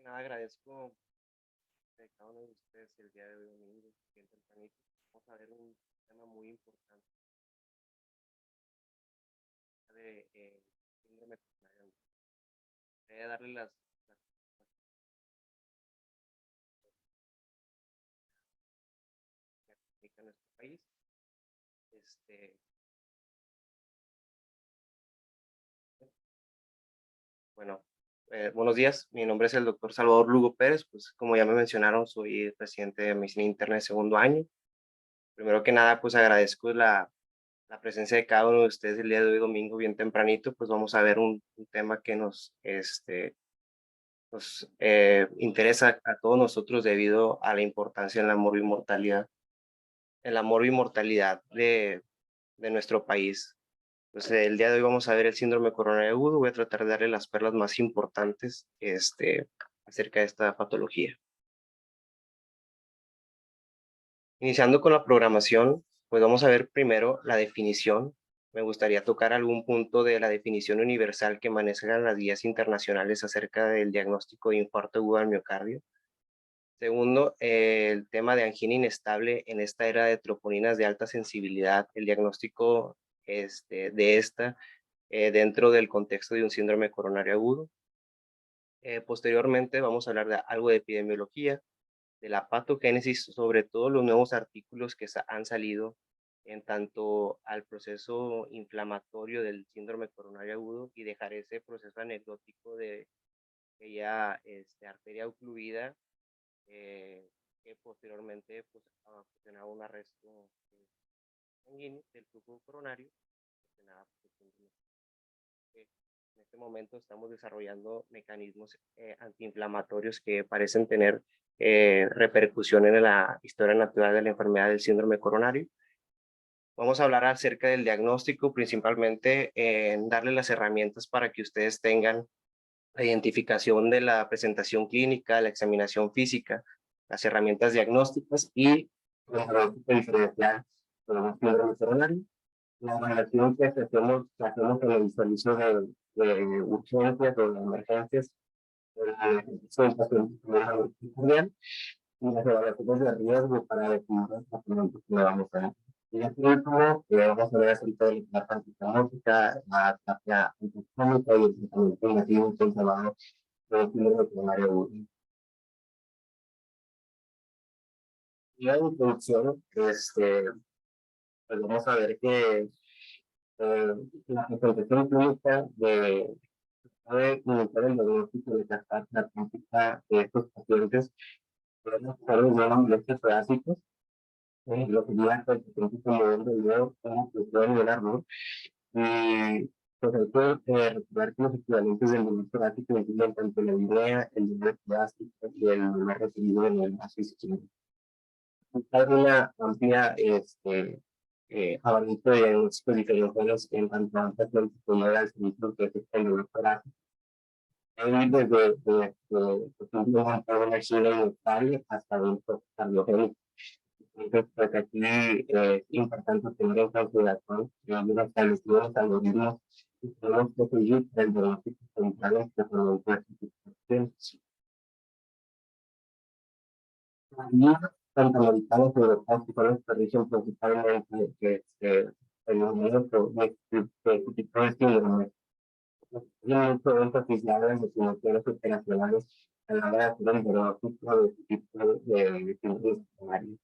Nada, agradezco a cada uno de ustedes el día de hoy, domingo, bien tempranito. Vamos a ver un tema muy importante de síndrome coronario. Voy a darle las que aplica en nuestro país. Este, bueno, buenos días. Mi nombre es el doctor Salvador Lugo Pérez. Pues como ya me mencionaron, soy el presidente de Medicina Interna de segundo año. Primero que nada, pues agradezco la presencia de cada uno de ustedes el día de hoy, domingo, bien tempranito. Pues vamos a ver un tema que nos interesa a todos nosotros debido a la importancia en la morbimortalidad, de nuestro país. Pues el día de hoy vamos a ver el síndrome coronario agudo. Voy a tratar de darle las perlas más importantes acerca de esta patología. Iniciando con la programación, pues vamos a ver primero la definición. Me gustaría tocar algún punto de la definición universal que manejan las guías internacionales acerca del diagnóstico de infarto agudo al miocardio. Segundo, el tema de angina inestable en esta era de troponinas de alta sensibilidad, el diagnóstico de esta dentro del contexto de un síndrome coronario agudo. Posteriormente vamos a hablar de algo de epidemiología, de la patogénesis, sobre todo los nuevos artículos que han salido en tanto al proceso inflamatorio del síndrome coronario agudo y dejar ese proceso anecdótico de aquella arteria ocluida que posteriormente pues, ocasionaba un arresto sanguíneo del flujo coronario. En este momento estamos desarrollando mecanismos antiinflamatorios que parecen tener repercusión en la historia natural de la enfermedad del síndrome coronario. Vamos a hablar acerca del diagnóstico, principalmente en darle las herramientas para que ustedes tengan la identificación de la presentación clínica, la examinación física, las herramientas diagnósticas y la diferencial con un síndrome coronario. La relación que hacemos en el servicio de urgencias o de emergencias, son pacientes y las evaluaciones de riesgo para definir los tratamientos que le vamos a dar. Y ya por último, vamos a ver acerca de la farmacológica, la terapia antihistamínica y el tratamiento invasivo conservado del síndrome coronario agudo. Y la introducción, pues vamos a ver que la presentación clínica puede iniciar el diagnóstico de la práctica de estos pacientes. Podemos usar los molestias torácicos, lo que lleva a el paciente como un dolor, como que puede nivelar, ¿no? Y pues hay que recordar que los equivalentes del dolor torácico incluyen tanto la idea, el dolor torácico y el dolor referido en el brazo izquierdo. Hay una amplia abanico de diagnósticos diferenciales en cuanto a pacientes con el servicio que afecta el dolor torácico. Hay desde una angina inestable hasta un cardiogénico. Entonces, pues aquí es importante tener en consideración que hay establecido los algoritmos y tenemos que seguir el diagnóstico central que son las tanto americanos y europeos que son los que rigen principalmente el movimiento de este tipo de síndrome. Tiene mucho énfasis ya en las definiciones operacionales a la hora de hacer el diagnóstico de este tipo de síndromes primarios.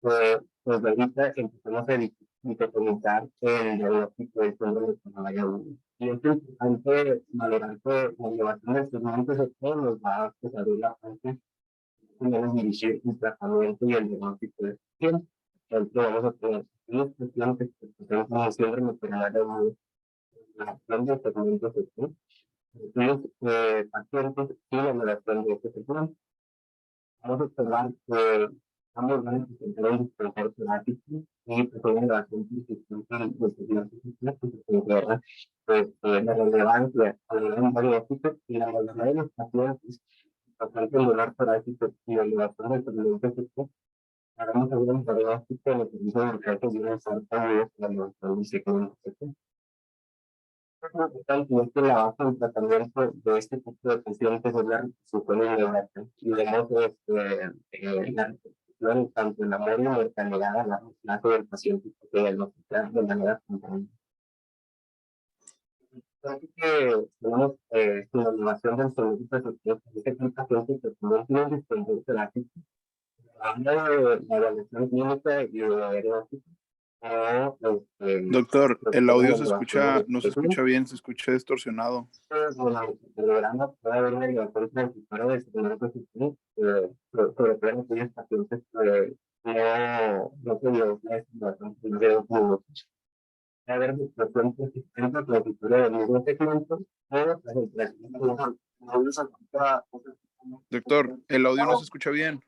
Pues ahorita empezamos a dicotomizar el diagnóstico del síndrome coronario agudo. Y es importante valorar que la elevación de estos montos de todos nos va a abrir la parte de dirigir el tratamiento y el diagnóstico de pacientes. Entonces vamos a tener los pacientes que presentan un síndrome coronario agudo, la acción de segmentos de los pacientes y la evaluación de este segmento. Vamos a observar que ambos van a presentar un dispensador terápico y pues una elevación persistente de segmentos que se considera pues la relevancia a nivel diagnóstico y la mayoría de los pacientes bastante dolor torácico y la elevación del segmento hagamos algún diagnóstico en el servicio de urgencias de una infarto agudo, la elevación del segmento. Importante la base del tratamiento de este tipo de pacientes es la restitución inmediata y vemos la restitución tanto en la moria y mortalidad a largo plazo del paciente que diagnostica de manera temprana. Así que tenemos la animación del sonido perceptivo, que es el paciente que no tiene dispendio terápico, habla de la evaluación clínica y de la diagnóstico. Doctor, el audio no se Según escucha bien, se escucha distorsionado. el programa puede haber una elevación transitoria de segmento sistémico, sobre todo en aquellos pacientes que no se dio una estimación de 2 minutos. Puede haber distorsión persistente transitoria del mismo segmento o la Doctor, el audio no se escucha bien.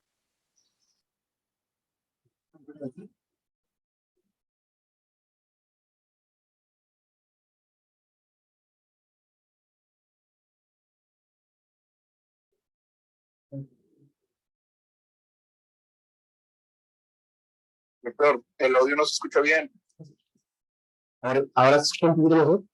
Doctor, el audio no se escucha bien. Ahora se escucha un poquito mejor.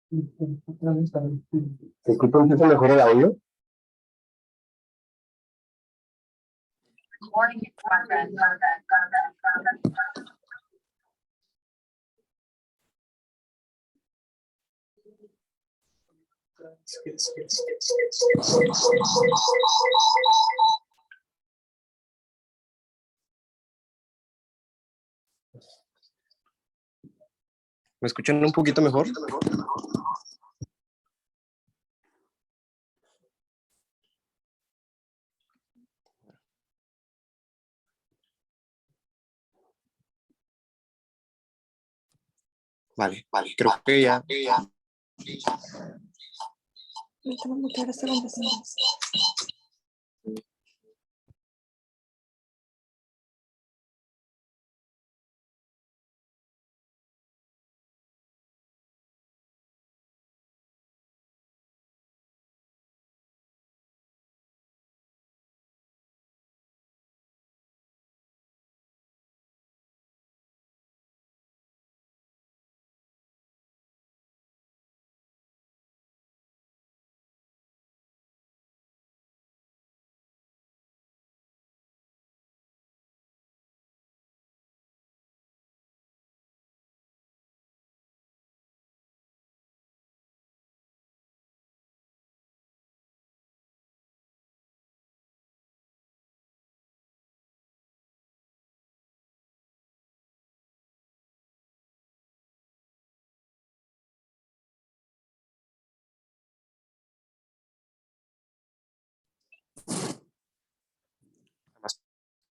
¿Se escucha un poco mejor el audio? ¿Me escuchan un poquito mejor? Vale, creo que ya.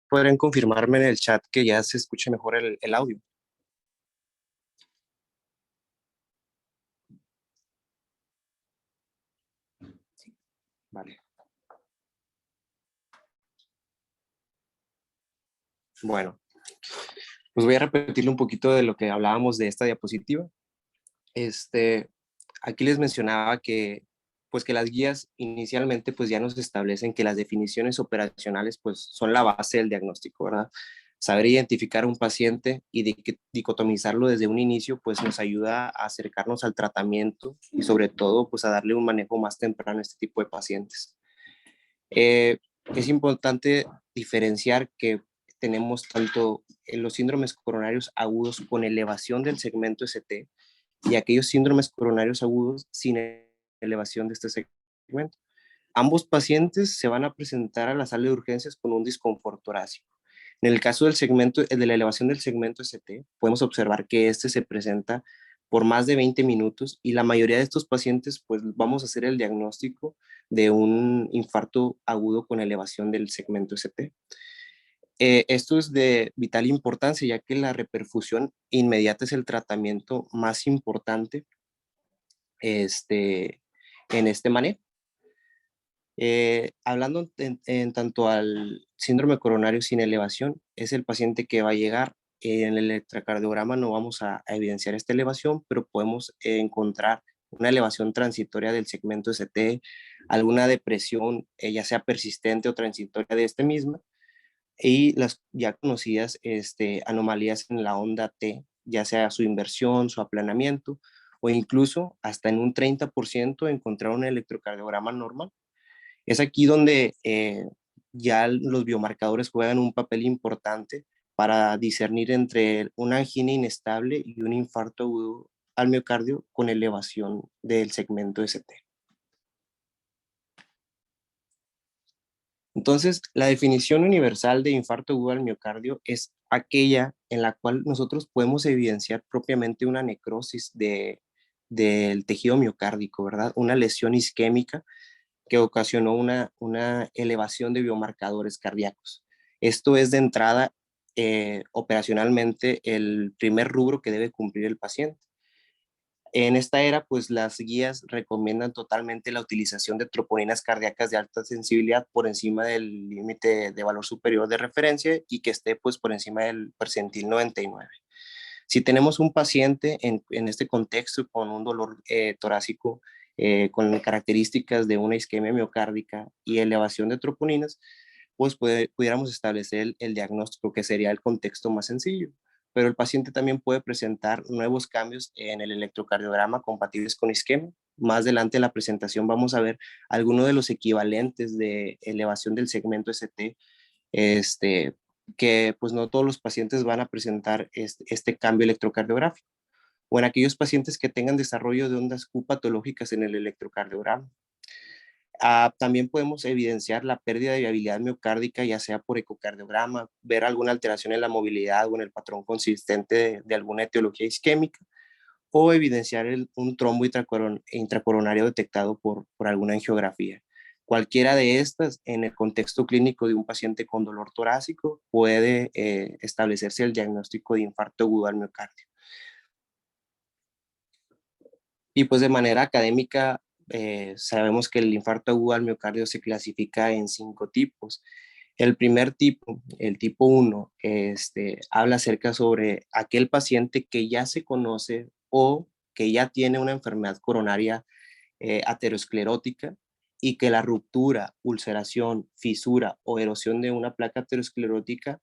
¿Podrían confirmarme en el chat que ya se escuche mejor el audio? Vale. Bueno, pues voy a repetirle un poquito de lo que hablábamos de esta diapositiva. Aquí les mencionaba que, pues que las guías inicialmente pues ya nos establecen que las definiciones operacionales pues son la base del diagnóstico, ¿verdad? Saber identificar a un paciente y dicotomizarlo desde un inicio pues nos ayuda a acercarnos al tratamiento y sobre todo pues a darle un manejo más temprano a este tipo de pacientes. Es importante diferenciar que tenemos tanto en los síndromes coronarios agudos con elevación del segmento ST y aquellos síndromes coronarios agudos sin elevación de este segmento. Ambos pacientes se van a presentar a la sala de urgencias con un disconfort torácico. En el caso del segmento, de la elevación del segmento ST, podemos observar que este se presenta por más de 20 minutos y la mayoría de estos pacientes, pues vamos a hacer el diagnóstico de un infarto agudo con elevación del segmento ST. Esto es de vital importancia, ya que la reperfusión inmediata es el tratamiento más importante en este manejo. Hablando en tanto al síndrome coronario sin elevación, es el paciente que va a llegar. En el electrocardiograma no vamos a evidenciar esta elevación, pero podemos encontrar una elevación transitoria del segmento ST, alguna depresión, ya sea persistente o transitoria de este misma, y las ya conocidas anomalías en la onda T, ya sea su inversión, su aplanamiento, o incluso hasta en un 30% encontrar un electrocardiograma normal. Es aquí donde ya los biomarcadores juegan un papel importante para discernir entre una angina inestable y un infarto agudo al miocardio con elevación del segmento ST. Entonces, la definición universal de infarto agudo al miocardio es aquella en la cual nosotros podemos evidenciar propiamente una necrosis del tejido miocárdico, ¿verdad? Una lesión isquémica que ocasionó una elevación de biomarcadores cardíacos. Esto es de entrada operacionalmente el primer rubro que debe cumplir el paciente. En esta era, pues las guías recomiendan totalmente la utilización de troponinas cardíacas de alta sensibilidad por encima del límite de valor superior de referencia y que esté pues por encima del percentil 99. Si tenemos un paciente en este contexto con un dolor torácico con características de una isquemia miocárdica y elevación de troponinas, pues pudiéramos establecer el diagnóstico, que sería el contexto más sencillo. Pero el paciente también puede presentar nuevos cambios en el electrocardiograma compatibles con isquemia. Más adelante en la presentación vamos a ver algunos de los equivalentes de elevación del segmento ST, que pues no todos los pacientes van a presentar este cambio electrocardiográfico, o en aquellos pacientes que tengan desarrollo de ondas Q patológicas en el electrocardiograma. También podemos evidenciar la pérdida de viabilidad miocárdica, ya sea por ecocardiograma, ver alguna alteración en la movilidad o en el patrón consistente de alguna etiología isquémica, o evidenciar un trombo intracoronario detectado por alguna angiografía. Cualquiera de estas, en el contexto clínico de un paciente con dolor torácico, puede establecerse el diagnóstico de infarto agudo al miocardio. Y pues de manera académica, sabemos que el infarto agudo al miocardio se clasifica en 5 tipos. El primer tipo, el tipo 1, habla acerca sobre aquel paciente que ya se conoce o que ya tiene una enfermedad coronaria aterosclerótica y que la ruptura, ulceración, fisura o erosión de una placa aterosclerótica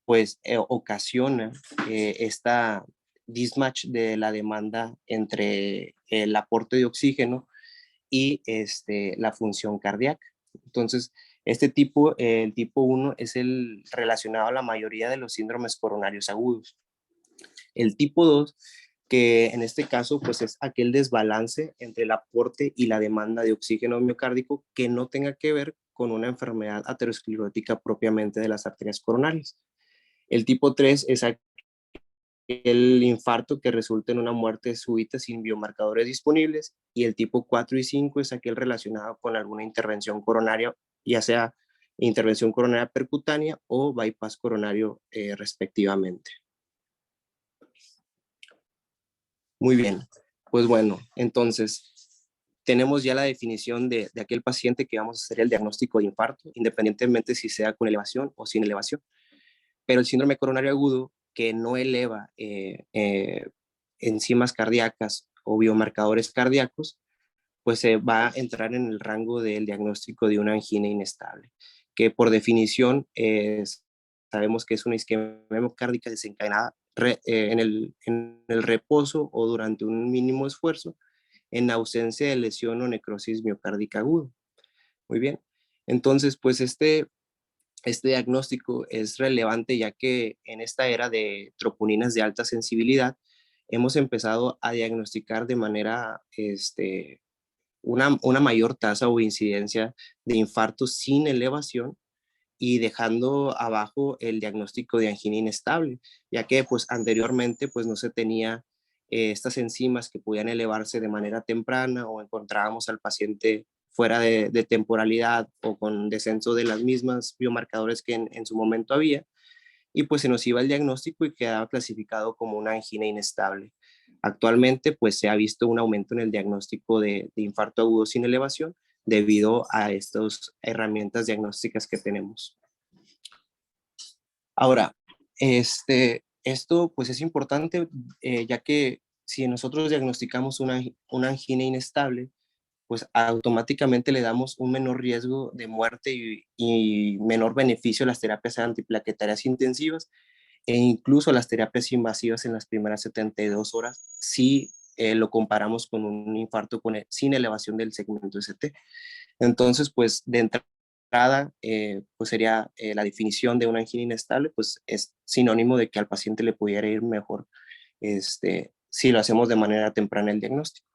pues ocasiona esta mismatch de la demanda entre el aporte de oxígeno y la función cardíaca. Entonces, el tipo 1 es el relacionado a la mayoría de los síndromes coronarios agudos. El tipo 2, que en este caso pues es aquel desbalance entre el aporte y la demanda de oxígeno miocárdico que no tenga que ver con una enfermedad aterosclerótica propiamente de las arterias coronarias. El tipo 3 es el infarto que resulta en una muerte súbita sin biomarcadores disponibles, y el tipo 4 y 5 es aquel relacionado con alguna intervención coronaria, ya sea intervención coronaria percutánea o bypass coronario respectivamente. Muy bien, pues bueno, entonces tenemos ya la definición de aquel paciente que vamos a hacer el diagnóstico de infarto, independientemente si sea con elevación o sin elevación. Pero el síndrome coronario agudo que no eleva enzimas cardíacas o biomarcadores cardíacos, pues se va a entrar en el rango del diagnóstico de una angina inestable, que por definición sabemos que es una isquemia miocárdica desencadenada en el reposo o durante un mínimo esfuerzo, en ausencia de lesión o necrosis miocárdica aguda. Muy bien. Entonces, pues este diagnóstico es relevante, ya que en esta era de troponinas de alta sensibilidad hemos empezado a diagnosticar de manera una mayor tasa o incidencia de infartos sin elevación y dejando abajo el diagnóstico de angina inestable, ya que pues anteriormente pues no se tenía estas enzimas que podían elevarse de manera temprana o encontrábamos al paciente fuera de temporalidad o con descenso de las mismas biomarcadores que en su momento había, y pues se nos iba el diagnóstico y quedaba clasificado como una angina inestable. Actualmente pues se ha visto un aumento en el diagnóstico de infarto agudo sin elevación debido a estas herramientas diagnósticas que tenemos. Ahora, esto pues es importante, ya que si nosotros diagnosticamos una angina inestable, pues automáticamente le damos un menor riesgo de muerte y menor beneficio a las terapias antiplaquetarias intensivas e incluso las terapias invasivas en las primeras 72 horas si lo comparamos con un infarto sin elevación del segmento ST. Entonces, pues de entrada, pues sería la definición de una angina inestable, pues es sinónimo de que al paciente le pudiera ir mejor si lo hacemos de manera temprana el diagnóstico.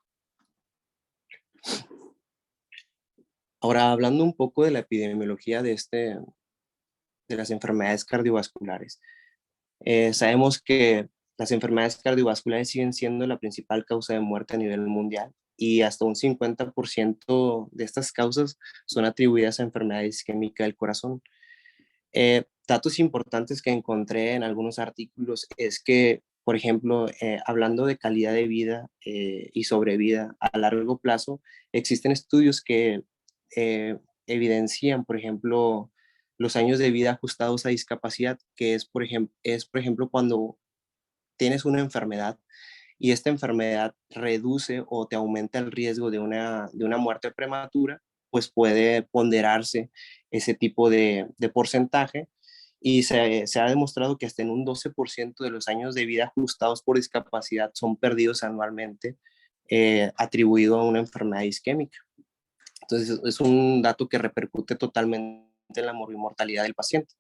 Ahora, hablando un poco de la epidemiología de las enfermedades cardiovasculares. Sabemos que las enfermedades cardiovasculares siguen siendo la principal causa de muerte a nivel mundial y hasta un 50% de estas causas son atribuidas a enfermedades isquémicas del corazón. Datos importantes que encontré en algunos artículos es que, por ejemplo, hablando de calidad de vida y sobrevida a largo plazo, existen estudios que evidencian, por ejemplo, los años de vida ajustados a discapacidad, que por ejemplo, cuando tienes una enfermedad y esta enfermedad reduce o te aumenta el riesgo de una muerte prematura, pues puede ponderarse ese tipo de porcentaje y se ha demostrado que hasta en un 12% de los años de vida ajustados por discapacidad son perdidos anualmente atribuido a una enfermedad isquémica. Entonces es un dato que repercute totalmente en la mortalidad del paciente.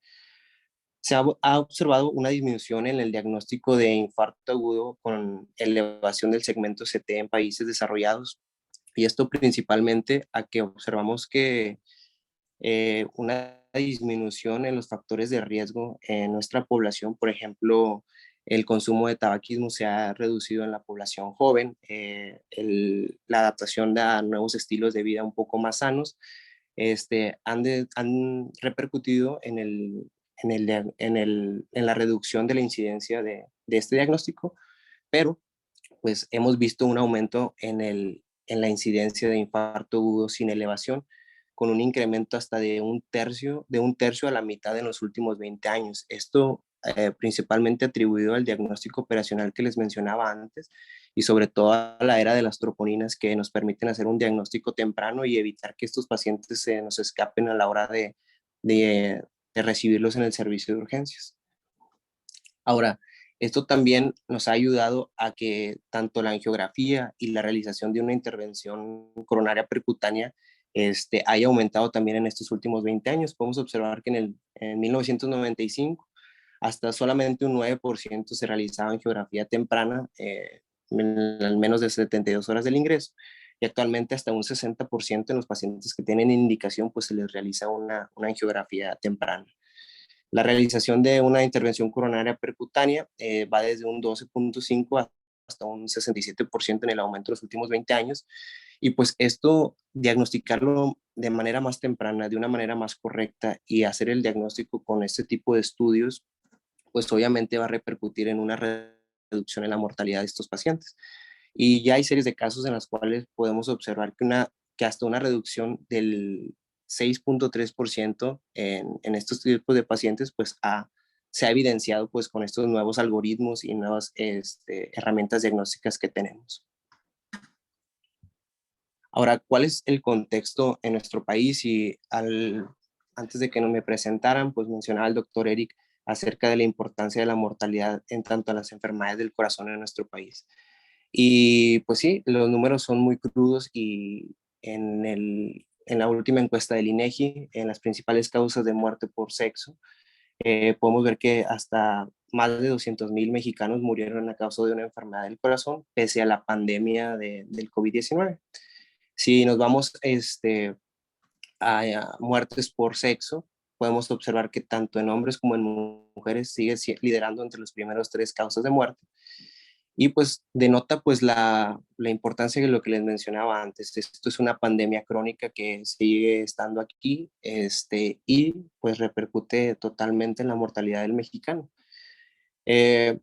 Ha observado una disminución en el diagnóstico de infarto agudo con elevación del segmento CT en países desarrollados, y esto principalmente a que observamos que una disminución en los factores de riesgo en nuestra población. Por ejemplo, el consumo de tabaquismo se ha reducido en la población joven, la adaptación a nuevos estilos de vida un poco más sanos, han repercutido en la reducción de la incidencia de este diagnóstico, pero pues hemos visto un aumento en la incidencia de infarto agudo sin elevación, con un incremento hasta de un tercio a la mitad en los últimos 20 años. Esto principalmente atribuido al diagnóstico operacional que les mencionaba antes y sobre todo a la era de las troponinas que nos permiten hacer un diagnóstico temprano y evitar que estos pacientes se nos escapen a la hora de recibirlos en el servicio de urgencias. Ahora, esto también nos ha ayudado a que tanto la angiografía y la realización de una intervención coronaria percutánea haya aumentado también en estos últimos 20 años. Podemos observar que en 1995 hasta solamente un 9% se realizaba angiografía temprana en menos de 72 horas del ingreso. Y actualmente hasta un 60% en los pacientes que tienen indicación, pues se les realiza una angiografía temprana. La realización de una intervención coronaria percutánea va desde un 12.5 hasta un 67% en el aumento de los últimos 20 años. Y pues esto, diagnosticarlo de manera más temprana, de una manera más correcta y hacer el diagnóstico con este tipo de estudios, pues obviamente va a repercutir en una reducción en la mortalidad de estos pacientes. Y ya hay series de casos en las cuales podemos observar que hasta una reducción del 6.3% en estos tipos de pacientes, pues se ha evidenciado pues con estos nuevos algoritmos y nuevas herramientas diagnósticas que tenemos. Ahora, ¿cuál es el contexto en nuestro país? Y antes de que me presentaran, pues mencionaba el doctor Eric acerca de la importancia de la mortalidad en tanto a las enfermedades del corazón en nuestro país. Y pues sí, los números son muy crudos y en la última encuesta del INEGI, en las principales causas de muerte por sexo, podemos ver que hasta más de 200,000 mexicanos murieron a causa de una enfermedad del corazón, pese a la pandemia del COVID-19. Si nos vamos a muertes por sexo, podemos observar que tanto en hombres como en mujeres sigue liderando entre los primeros 3 causas de muerte. Y pues denota pues la importancia de lo que les mencionaba antes. Esto es una pandemia crónica que sigue estando aquí, y pues repercute totalmente en la mortalidad del mexicano. Eh,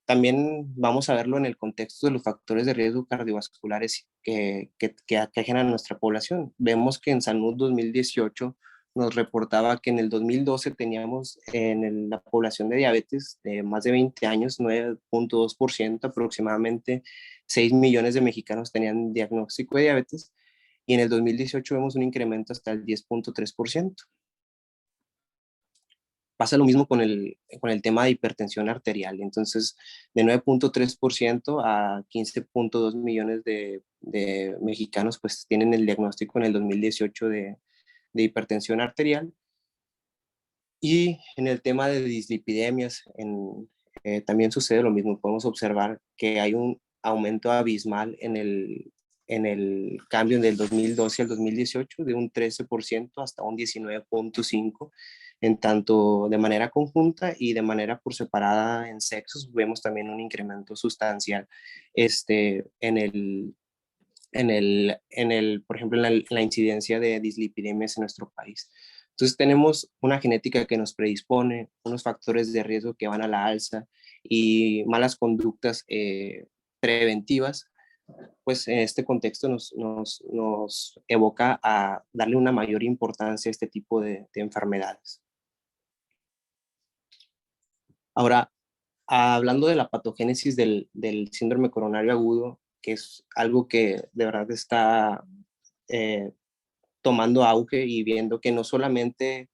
También vamos a verlo en el contexto de los factores de riesgo cardiovasculares que aquejan a nuestra población. Vemos que en Salud 2018 nos reportaba que en el 2012 teníamos la población de diabetes de más de 20 años, 9.2%, aproximadamente 6 millones de mexicanos tenían diagnóstico de diabetes, y en el 2018 vemos un incremento hasta el 10.3%. Pasa lo mismo con el tema de hipertensión arterial. Entonces, de 9.3% a 15.2 millones de mexicanos pues tienen el diagnóstico en el 2018 de hipertensión arterial. Y en el tema de dislipidemias, también sucede lo mismo. Podemos observar que hay un aumento abismal en el cambio del 2012 al 2018 de un 13% hasta un 19.5%, en tanto de manera conjunta y de manera por separada en sexos. Vemos también un incremento sustancial por ejemplo, en la incidencia de dislipidemias en nuestro país. Entonces tenemos una genética que nos predispone, unos factores de riesgo que van a la alza y malas conductas preventivas. Pues en este contexto nos evoca a darle una mayor importancia a este tipo de enfermedades. Ahora, hablando de la patogénesis del síndrome coronario agudo, que es algo que de verdad está eh, tomando auge y viendo que no solamente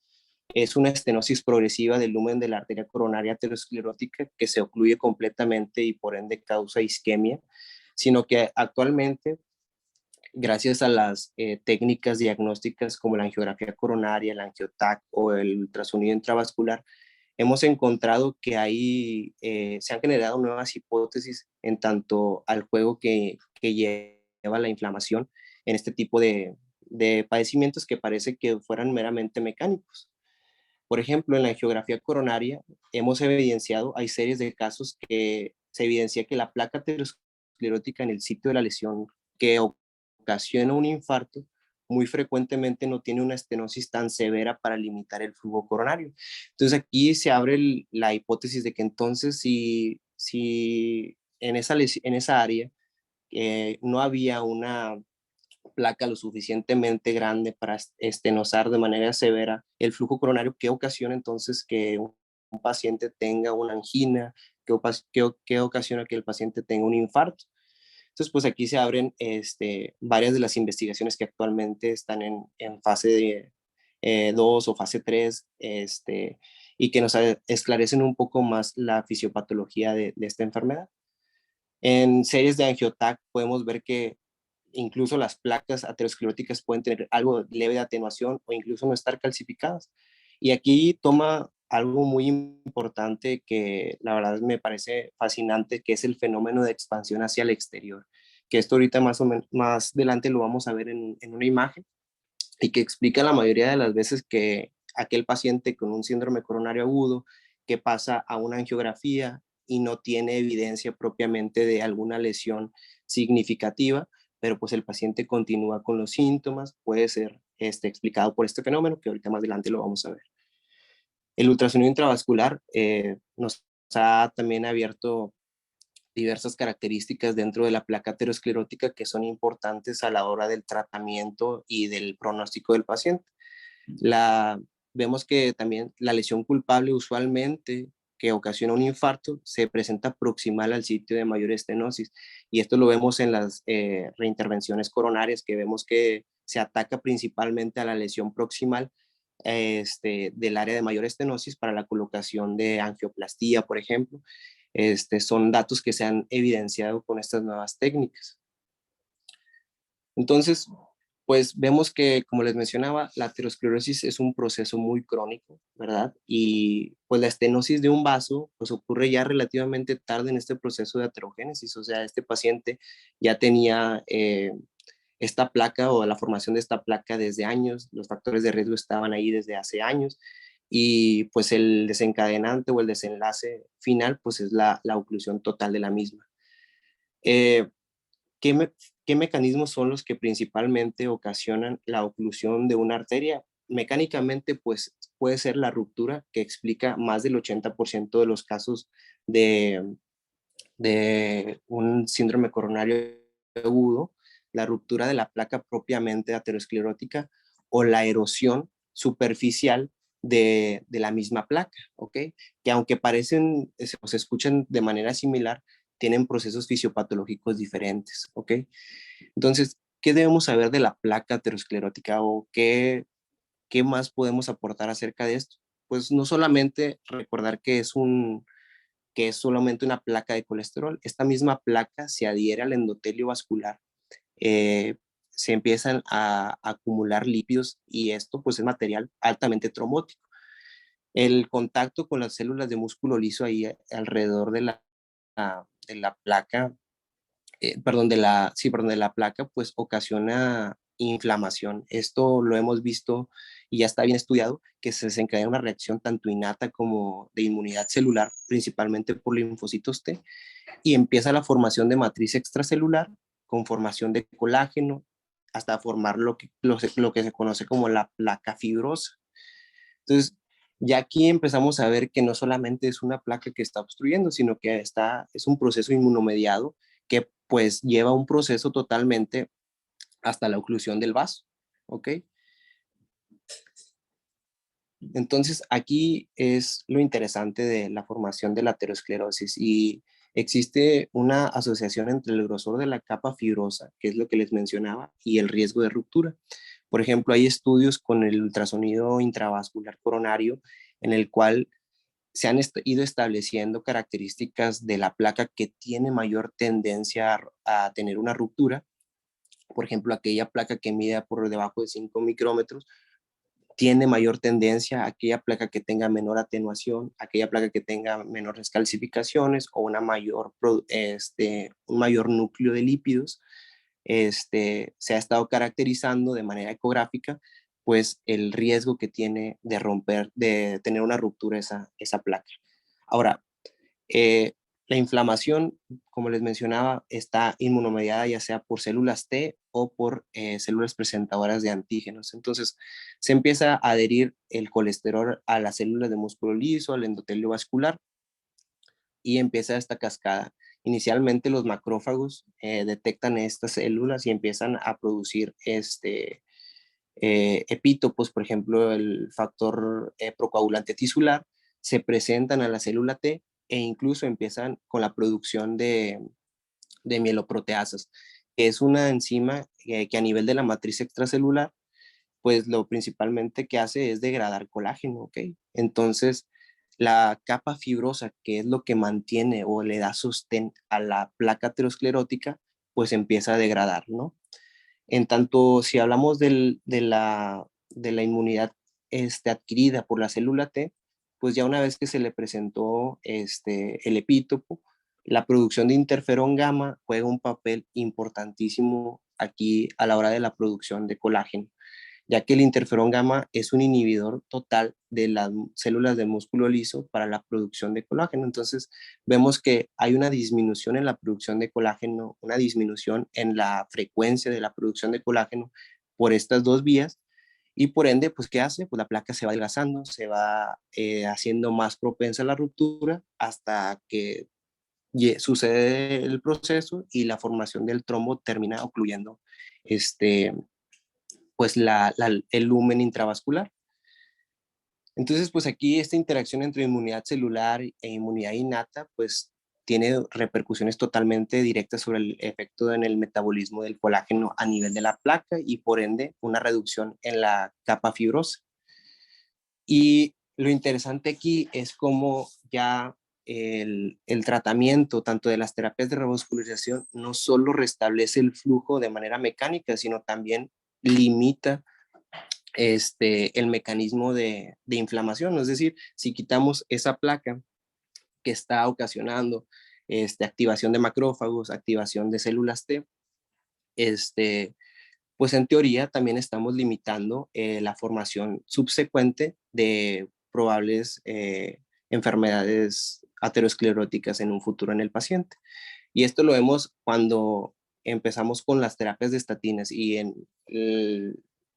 es una estenosis progresiva del lumen de la arteria coronaria aterosclerótica que se ocluye completamente y por ende causa isquemia, sino que actualmente, gracias a las técnicas diagnósticas como la angiografía coronaria, el angiotac o el ultrasonido intravascular, hemos encontrado que se han generado nuevas hipótesis en tanto al juego que lleva la inflamación en este tipo de padecimientos que parece que fueran meramente mecánicos. Por ejemplo, en la angiografía coronaria hemos evidenciado, hay series de casos que se evidencia que la placa aterosclerótica en el sitio de la lesión que ocasiona un infarto muy frecuentemente no tiene una estenosis tan severa para limitar el flujo coronario. Entonces aquí se abre la hipótesis de que entonces si en esa área no había una placa lo suficientemente grande para estenosar de manera severa el flujo coronario, ¿qué ocasiona entonces que un paciente tenga una angina? ¿Qué ocasiona que el paciente tenga un infarto? Entonces, pues aquí se abren varias de las investigaciones que actualmente están en fase 2 o fase 3, y que nos esclarecen un poco más la fisiopatología de esta enfermedad. En series de angiotac podemos ver que incluso las placas ateroscleróticas pueden tener algo leve de atenuación o incluso no estar calcificadas. Y aquí toma algo muy importante que la verdad me parece fascinante, que es el fenómeno de expansión hacia el exterior, que esto ahorita más adelante lo vamos a ver en una imagen, y que explica la mayoría de las veces que aquel paciente con un síndrome coronario agudo que pasa a una angiografía y no tiene evidencia propiamente de alguna lesión significativa, pero pues el paciente continúa con los síntomas, puede ser explicado por este fenómeno que ahorita más adelante lo vamos a ver. El ultrasonido intravascular nos ha también abierto diversas características dentro de la placa aterosclerótica que son importantes a la hora del tratamiento y del pronóstico del paciente. Vemos que también la lesión culpable usualmente que ocasiona un infarto se presenta proximal al sitio de mayor estenosis, y esto lo vemos en las reintervenciones coronarias, que vemos que se ataca principalmente a la lesión proximal del área de mayor estenosis para la colocación de angioplastía, por ejemplo. Son datos que se han evidenciado con estas nuevas técnicas. Entonces, pues vemos que, como les mencionaba, la aterosclerosis es un proceso muy crónico, ¿verdad? Y pues la estenosis de un vaso pues ocurre ya relativamente tarde en este proceso de aterogénesis, o sea, este paciente ya tenía esta placa o la formación de esta placa desde años, los factores de riesgo estaban ahí desde hace años y pues el desencadenante o el desenlace final pues es la oclusión total de la misma. Eh, ¿qué, me- ¿Qué mecanismos son los que principalmente ocasionan la oclusión de una arteria? Mecánicamente, pues puede ser la ruptura, que explica más del 80% de los casos de, de un síndrome coronario agudo, la ruptura de la placa propiamente aterosclerótica o la erosión superficial de la misma placa, ¿ok? Que aunque parecen o se escuchan de manera similar, tienen procesos fisiopatológicos diferentes, ¿ok? Entonces, ¿qué debemos saber de la placa aterosclerótica o qué más podemos aportar acerca de esto? Pues no solamente recordar que es solamente una placa de colesterol. Esta misma placa se adhiere al endotelio vascular, eh, se empiezan a acumular lípidos y esto pues es material altamente trombótico. El contacto con las células de músculo liso ahí alrededor de la placa, perdón, de la placa, pues ocasiona inflamación. Esto lo hemos visto y ya está bien estudiado, que se desencadena una reacción tanto innata como de inmunidad celular, principalmente por linfocitos T, y empieza la formación de matriz extracelular con formación de colágeno hasta formar lo que se conoce como la placa fibrosa. Entonces, ya aquí empezamos a ver que no solamente es una placa que está obstruyendo, sino que es un proceso inmunomediado que pues lleva un proceso totalmente hasta la oclusión del vaso, ¿ok? Entonces, aquí es lo interesante de la formación de la aterosclerosis y existe una asociación entre el grosor de la capa fibrosa, que es lo que les mencionaba, y el riesgo de ruptura. Por ejemplo, hay estudios con el ultrasonido intravascular coronario en el cual se han ido estableciendo características de la placa que tiene mayor tendencia a tener una ruptura. Por ejemplo, aquella placa que mide por debajo de 5 micrómetros tiene mayor tendencia a aquella placa que tenga menor atenuación, aquella placa que tenga menores calcificaciones o un mayor núcleo de lípidos. Se ha estado caracterizando de manera ecográfica pues el riesgo que tiene de tener una ruptura esa placa. Ahora, eh, la inflamación, como les mencionaba, está inmunomediada ya sea por células T o por células presentadoras de antígenos. Entonces, se empieza a adherir el colesterol a las células de músculo liso, al endotelio vascular, y empieza esta cascada. Inicialmente los macrófagos detectan estas células y empiezan a producir epítopos, por ejemplo, el factor procoagulante tisular, se presentan a la célula T e incluso empiezan con la producción de mieloproteasas, que es una enzima que a nivel de la matriz extracelular, pues lo principalmente que hace es degradar colágeno, ¿ok? Entonces, la capa fibrosa, que es lo que mantiene o le da sostén a la placa aterosclerótica, pues empieza a degradar, ¿no? En tanto, si hablamos de la inmunidad adquirida por la célula T, pues ya una vez que se le presentó el epítopo, la producción de interferón gamma juega un papel importantísimo aquí a la hora de la producción de colágeno, ya que el interferón gamma es un inhibidor total de las células del músculo liso para la producción de colágeno. Entonces, vemos que hay una disminución en la producción de colágeno, una disminución en la frecuencia de la producción de colágeno por estas dos vías. Y por ende, pues, ¿qué hace? Pues la placa se va adelgazando, se va haciendo más propensa a la ruptura hasta que sucede el proceso y la formación del trombo termina ocluyendo este, pues el lumen intravascular. Entonces, pues aquí esta interacción entre inmunidad celular e inmunidad innata, pues tiene repercusiones totalmente directas sobre el efecto en el metabolismo del colágeno a nivel de la placa y por ende una reducción en la capa fibrosa. Y lo interesante aquí es cómo ya el tratamiento, tanto de las terapias de revascularización, no solo restablece el flujo de manera mecánica, sino también limita el mecanismo de inflamación. Es decir, si quitamos esa placa que está ocasionando activación de macrófagos, activación de células T, pues en teoría también estamos limitando la formación subsecuente de probables enfermedades ateroscleróticas en un futuro en el paciente. Y esto lo vemos cuando empezamos con las terapias de estatinas y en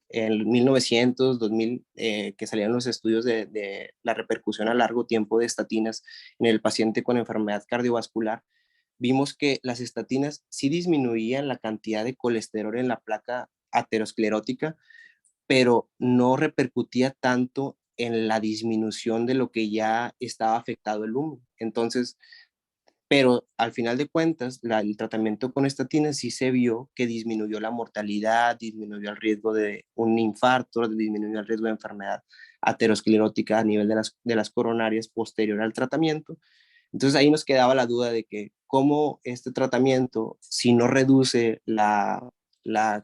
1900, 2000, que salieron los estudios de la repercusión a largo tiempo de estatinas en el paciente con enfermedad cardiovascular, vimos que las estatinas sí disminuían la cantidad de colesterol en la placa aterosclerótica, pero no repercutía tanto en la disminución de lo que ya estaba afectado el lumen. Entonces, pero al final de cuentas, el tratamiento con estatinas sí se vio que disminuyó la mortalidad, disminuyó el riesgo de un infarto, disminuyó el riesgo de enfermedad aterosclerótica a nivel de las coronarias posterior al tratamiento. Entonces ahí nos quedaba la duda de que cómo este tratamiento, si no reduce la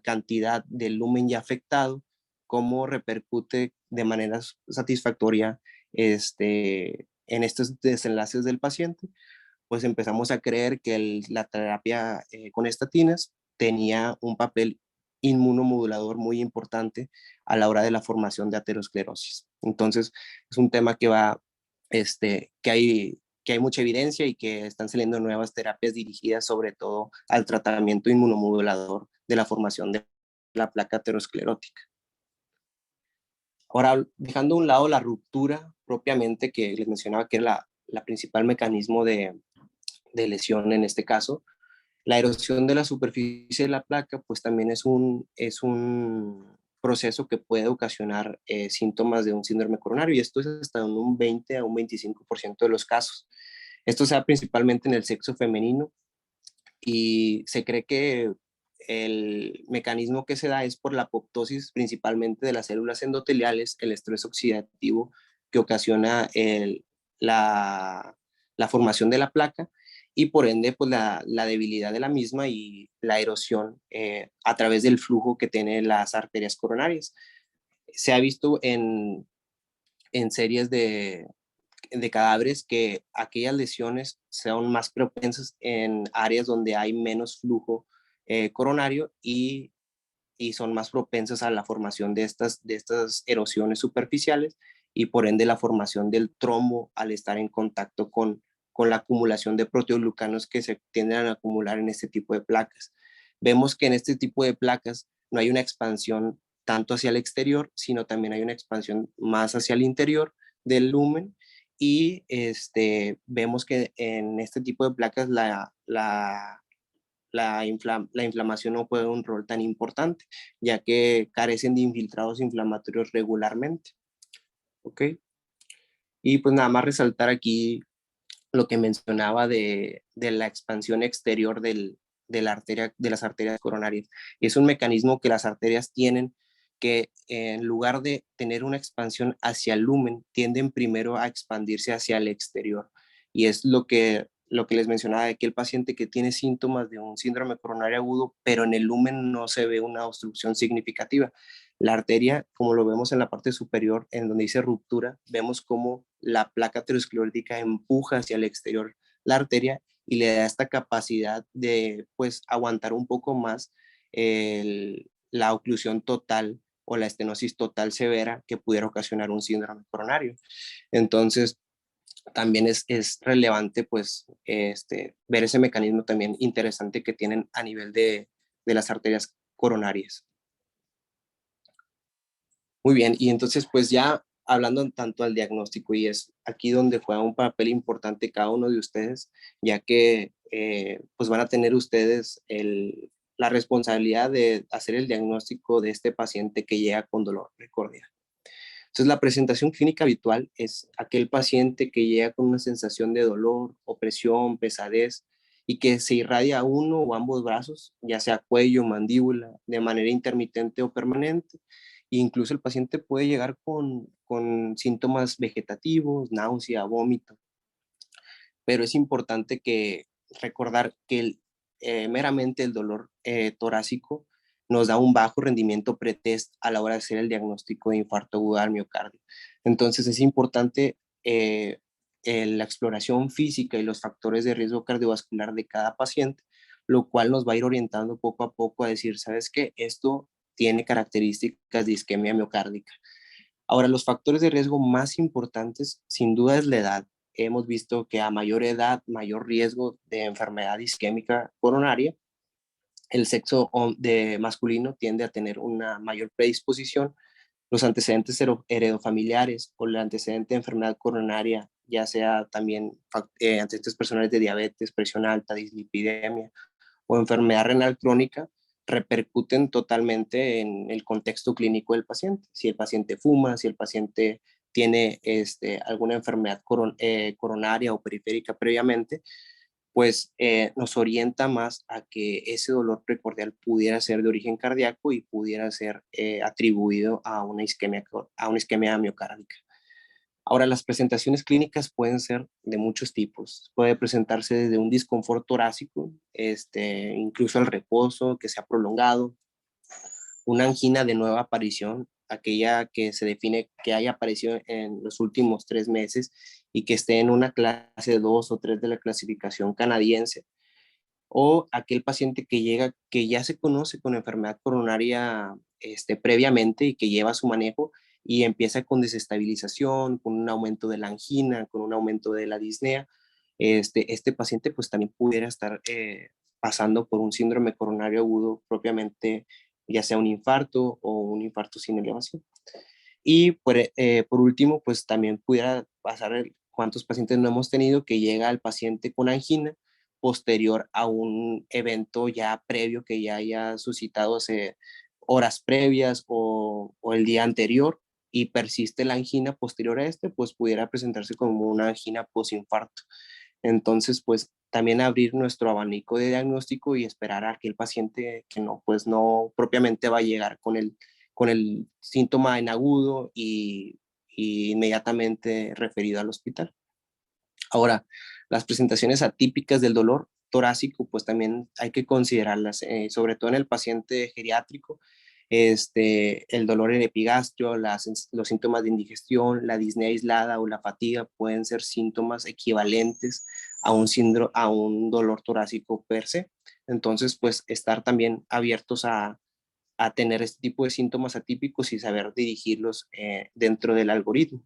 cantidad del lumen ya afectado, cómo repercute de manera satisfactoria en estos desenlaces del paciente. Pues empezamos a creer que la terapia con estatinas tenía un papel inmunomodulador muy importante a la hora de la formación de aterosclerosis. Entonces, es un tema que hay mucha evidencia y que están saliendo nuevas terapias dirigidas sobre todo al tratamiento inmunomodulador de la formación de la placa aterosclerótica. Ahora, dejando a un lado la ruptura propiamente, que les mencionaba que era la principal mecanismo de lesión en este caso, la erosión de la superficie de la placa pues también es un proceso que puede ocasionar síntomas de un síndrome coronario, y esto es hasta un 20 a un 25% de los casos. Esto se da principalmente en el sexo femenino y se cree que el mecanismo que se da es por la apoptosis principalmente de las células endoteliales, el estrés oxidativo que ocasiona la formación de la placa, y por ende pues la debilidad de la misma y la erosión a través del flujo que tienen las arterias coronarias. Se ha visto en series de cadáveres que aquellas lesiones son más propensas en áreas donde hay menos flujo coronario y son más propensas a la formación de estas erosiones superficiales y por ende la formación del trombo al estar en contacto con la acumulación de proteoglucanos que se tienden a acumular en este tipo de placas. Vemos que en este tipo de placas no hay una expansión tanto hacia el exterior, sino también hay una expansión más hacia el interior del lumen, y vemos que en este tipo de placas la inflamación no juega un rol tan importante, ya que carecen de infiltrados inflamatorios regularmente. ¿Ok? Y pues nada más resaltar aquí lo que mencionaba de la expansión exterior de la arteria, de las arterias coronarias. Y es un mecanismo que las arterias tienen, que en lugar de tener una expansión hacia el lumen, tienden primero a expandirse hacia el exterior. Y es lo que les mencionaba, de que el paciente que tiene síntomas de un síndrome coronario agudo, pero en el lumen no se ve una obstrucción significativa. La arteria, como lo vemos en la parte superior, en donde dice ruptura, vemos como la placa aterosclerótica empuja hacia el exterior la arteria y le da esta capacidad de pues aguantar un poco más la oclusión total o la estenosis total severa que pudiera ocasionar un síndrome coronario. Entonces, también es relevante pues ver ese mecanismo también interesante que tienen a nivel de las arterias coronarias. Muy bien, y entonces pues ya hablando en tanto al diagnóstico, y es aquí donde juega un papel importante cada uno de ustedes, ya que pues van a tener ustedes la responsabilidad de hacer el diagnóstico de este paciente que llega con dolor precordial. Entonces la presentación clínica habitual es aquel paciente que llega con una sensación de dolor, opresión, pesadez, y que se irradia a uno o ambos brazos, ya sea cuello, mandíbula, de manera intermitente o permanente. E incluso el paciente puede llegar con síntomas vegetativos, náusea, vómito. Pero es importante recordar que meramente el dolor torácico nos da un bajo rendimiento pretest a la hora de hacer el diagnóstico de infarto agudo al miocardio. Entonces es importante la exploración física y los factores de riesgo cardiovascular de cada paciente, lo cual nos va a ir orientando poco a poco a decir, ¿sabes qué? Esto tiene características de isquemia miocárdica. Ahora, los factores de riesgo más importantes, sin duda, es la edad. Hemos visto que a mayor edad, mayor riesgo de enfermedad isquémica coronaria. El sexo de masculino tiende a tener una mayor predisposición. Los antecedentes heredofamiliares o el antecedente de enfermedad coronaria, ya sea también antecedentes personales de diabetes, presión alta, dislipidemia o enfermedad renal crónica, repercuten totalmente en el contexto clínico del paciente. Si el paciente fuma, si el paciente tiene alguna enfermedad coronaria o periférica previamente, pues nos orienta más a que ese dolor precordial pudiera ser de origen cardíaco y pudiera ser atribuido a una isquemia miocárdica. Ahora, las presentaciones clínicas pueden ser de muchos tipos. Puede presentarse desde un disconfort torácico, incluso el reposo que se ha prolongado, una angina de nueva aparición, aquella que se define que haya aparecido en los últimos 3 meses y que esté en una clase 2 o 3 de la clasificación canadiense, o aquel paciente que llega, que ya se conoce con enfermedad coronaria previamente y que lleva su manejo y empieza con desestabilización, con un aumento de la angina, con un aumento de la disnea. Este paciente pues también pudiera estar pasando por un síndrome coronario agudo propiamente, ya sea un infarto o un infarto sin elevación. Y por último, pues también pudiera pasar cuántos pacientes no hemos tenido que llega al paciente con angina posterior a un evento ya previo que ya haya suscitado hace horas previas o el día anterior y persiste la angina posterior a pues pudiera presentarse como una angina posinfarto. Entonces, pues también abrir nuestro abanico de diagnóstico y esperar a que el paciente que no, pues no propiamente va a llegar con el síntoma en agudo y inmediatamente referido al hospital. Ahora, las presentaciones atípicas del dolor torácico, pues también hay que considerarlas, sobre todo en el paciente geriátrico, el dolor en epigastrio, los síntomas de indigestión, la disnea aislada o la fatiga pueden ser síntomas equivalentes a a un dolor torácico per se. Entonces, pues estar también abiertos a tener este tipo de síntomas atípicos y saber dirigirlos dentro del algoritmo.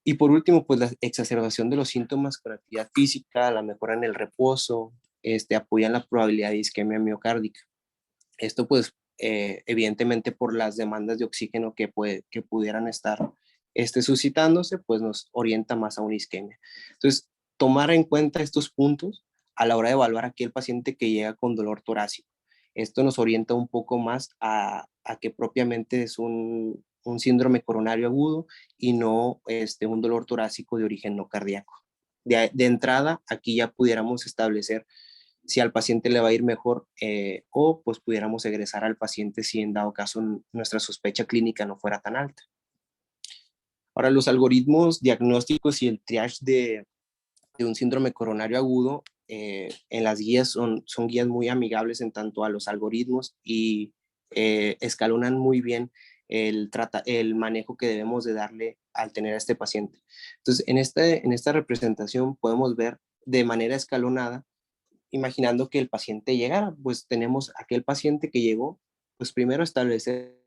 Y por último, pues la exacerbación de los síntomas con actividad física, la mejora en el reposo, apoyan la probabilidad de isquemia miocárdica. Esto pues evidentemente por las demandas de oxígeno que pudieran estar suscitándose, pues nos orienta más a una isquemia. Entonces, tomar en cuenta estos puntos a la hora de evaluar a aquel paciente que llega con dolor torácico. Esto nos orienta un poco más a que propiamente es un síndrome coronario agudo y no un dolor torácico de origen no cardíaco. De entrada, aquí ya pudiéramos establecer si al paciente le va a ir mejor o pues pudiéramos egresar al paciente si en dado caso nuestra sospecha clínica no fuera tan alta. Ahora, los algoritmos diagnósticos y el triage de un síndrome coronario agudo en las guías son guías muy amigables en tanto a los algoritmos y escalonan muy bien el manejo que debemos de darle al tener a este paciente. Entonces, en esta representación podemos ver de manera escalonada, imaginando que el paciente llegara, pues tenemos aquel paciente que llegó, pues primero establecer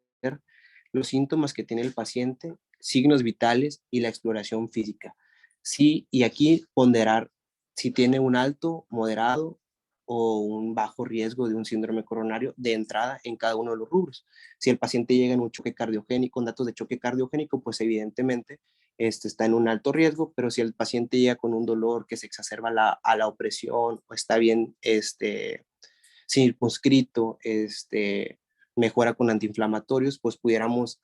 los síntomas que tiene el paciente, signos vitales y la exploración física. Sí, y aquí ponderar si tiene un alto, moderado o un bajo riesgo de un síndrome coronario de entrada en cada uno de los rubros. Si el paciente llega en un choque cardiogénico, con datos de choque cardiogénico, pues evidentemente está en un alto riesgo, pero si el paciente llega con un dolor que se exacerba a la opresión o está bien circunscrito, mejora con antiinflamatorios, pues pudiéramos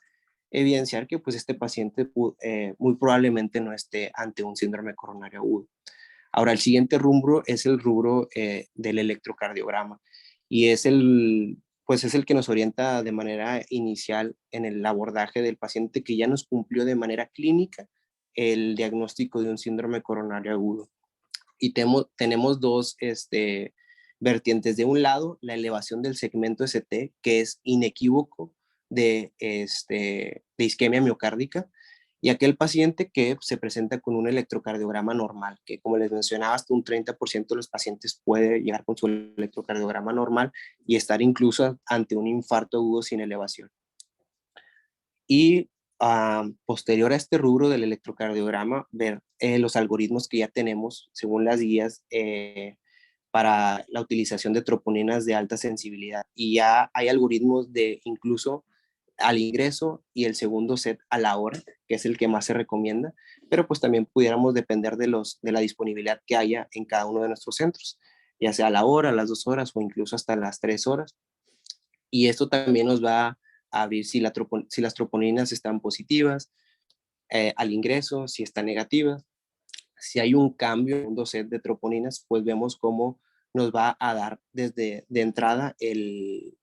evidenciar que pues este paciente muy probablemente no esté ante un síndrome coronario agudo. Ahora, el siguiente rubro es el rubro del electrocardiograma y pues es el que nos orienta de manera inicial en el abordaje del paciente que ya nos cumplió de manera clínica el diagnóstico de un síndrome coronario agudo. Y tenemos dos vertientes. De un lado, la elevación del segmento ST, que es inequívoco de isquemia miocárdica, y aquel paciente que se presenta con un electrocardiograma normal, que como les mencionaba, hasta un 30% de los pacientes puede llegar con su electrocardiograma normal y estar incluso ante un infarto agudo sin elevación. Y posterior a este rubro del electrocardiograma, ver los algoritmos que ya tenemos según las guías para la utilización de troponinas de alta sensibilidad. Y ya hay algoritmos de incluso al ingreso y el segundo set a la hora, que es el que más se recomienda, pero pues también pudiéramos depender de la disponibilidad que haya en cada uno de nuestros centros, ya sea a la hora, a las 2 horas o incluso hasta las 3 horas. Y esto también nos va a abrir si las troponinas están positivas al ingreso, si están negativas. Si hay un cambio en un set de troponinas, pues vemos cómo nos va a dar desde de entrada el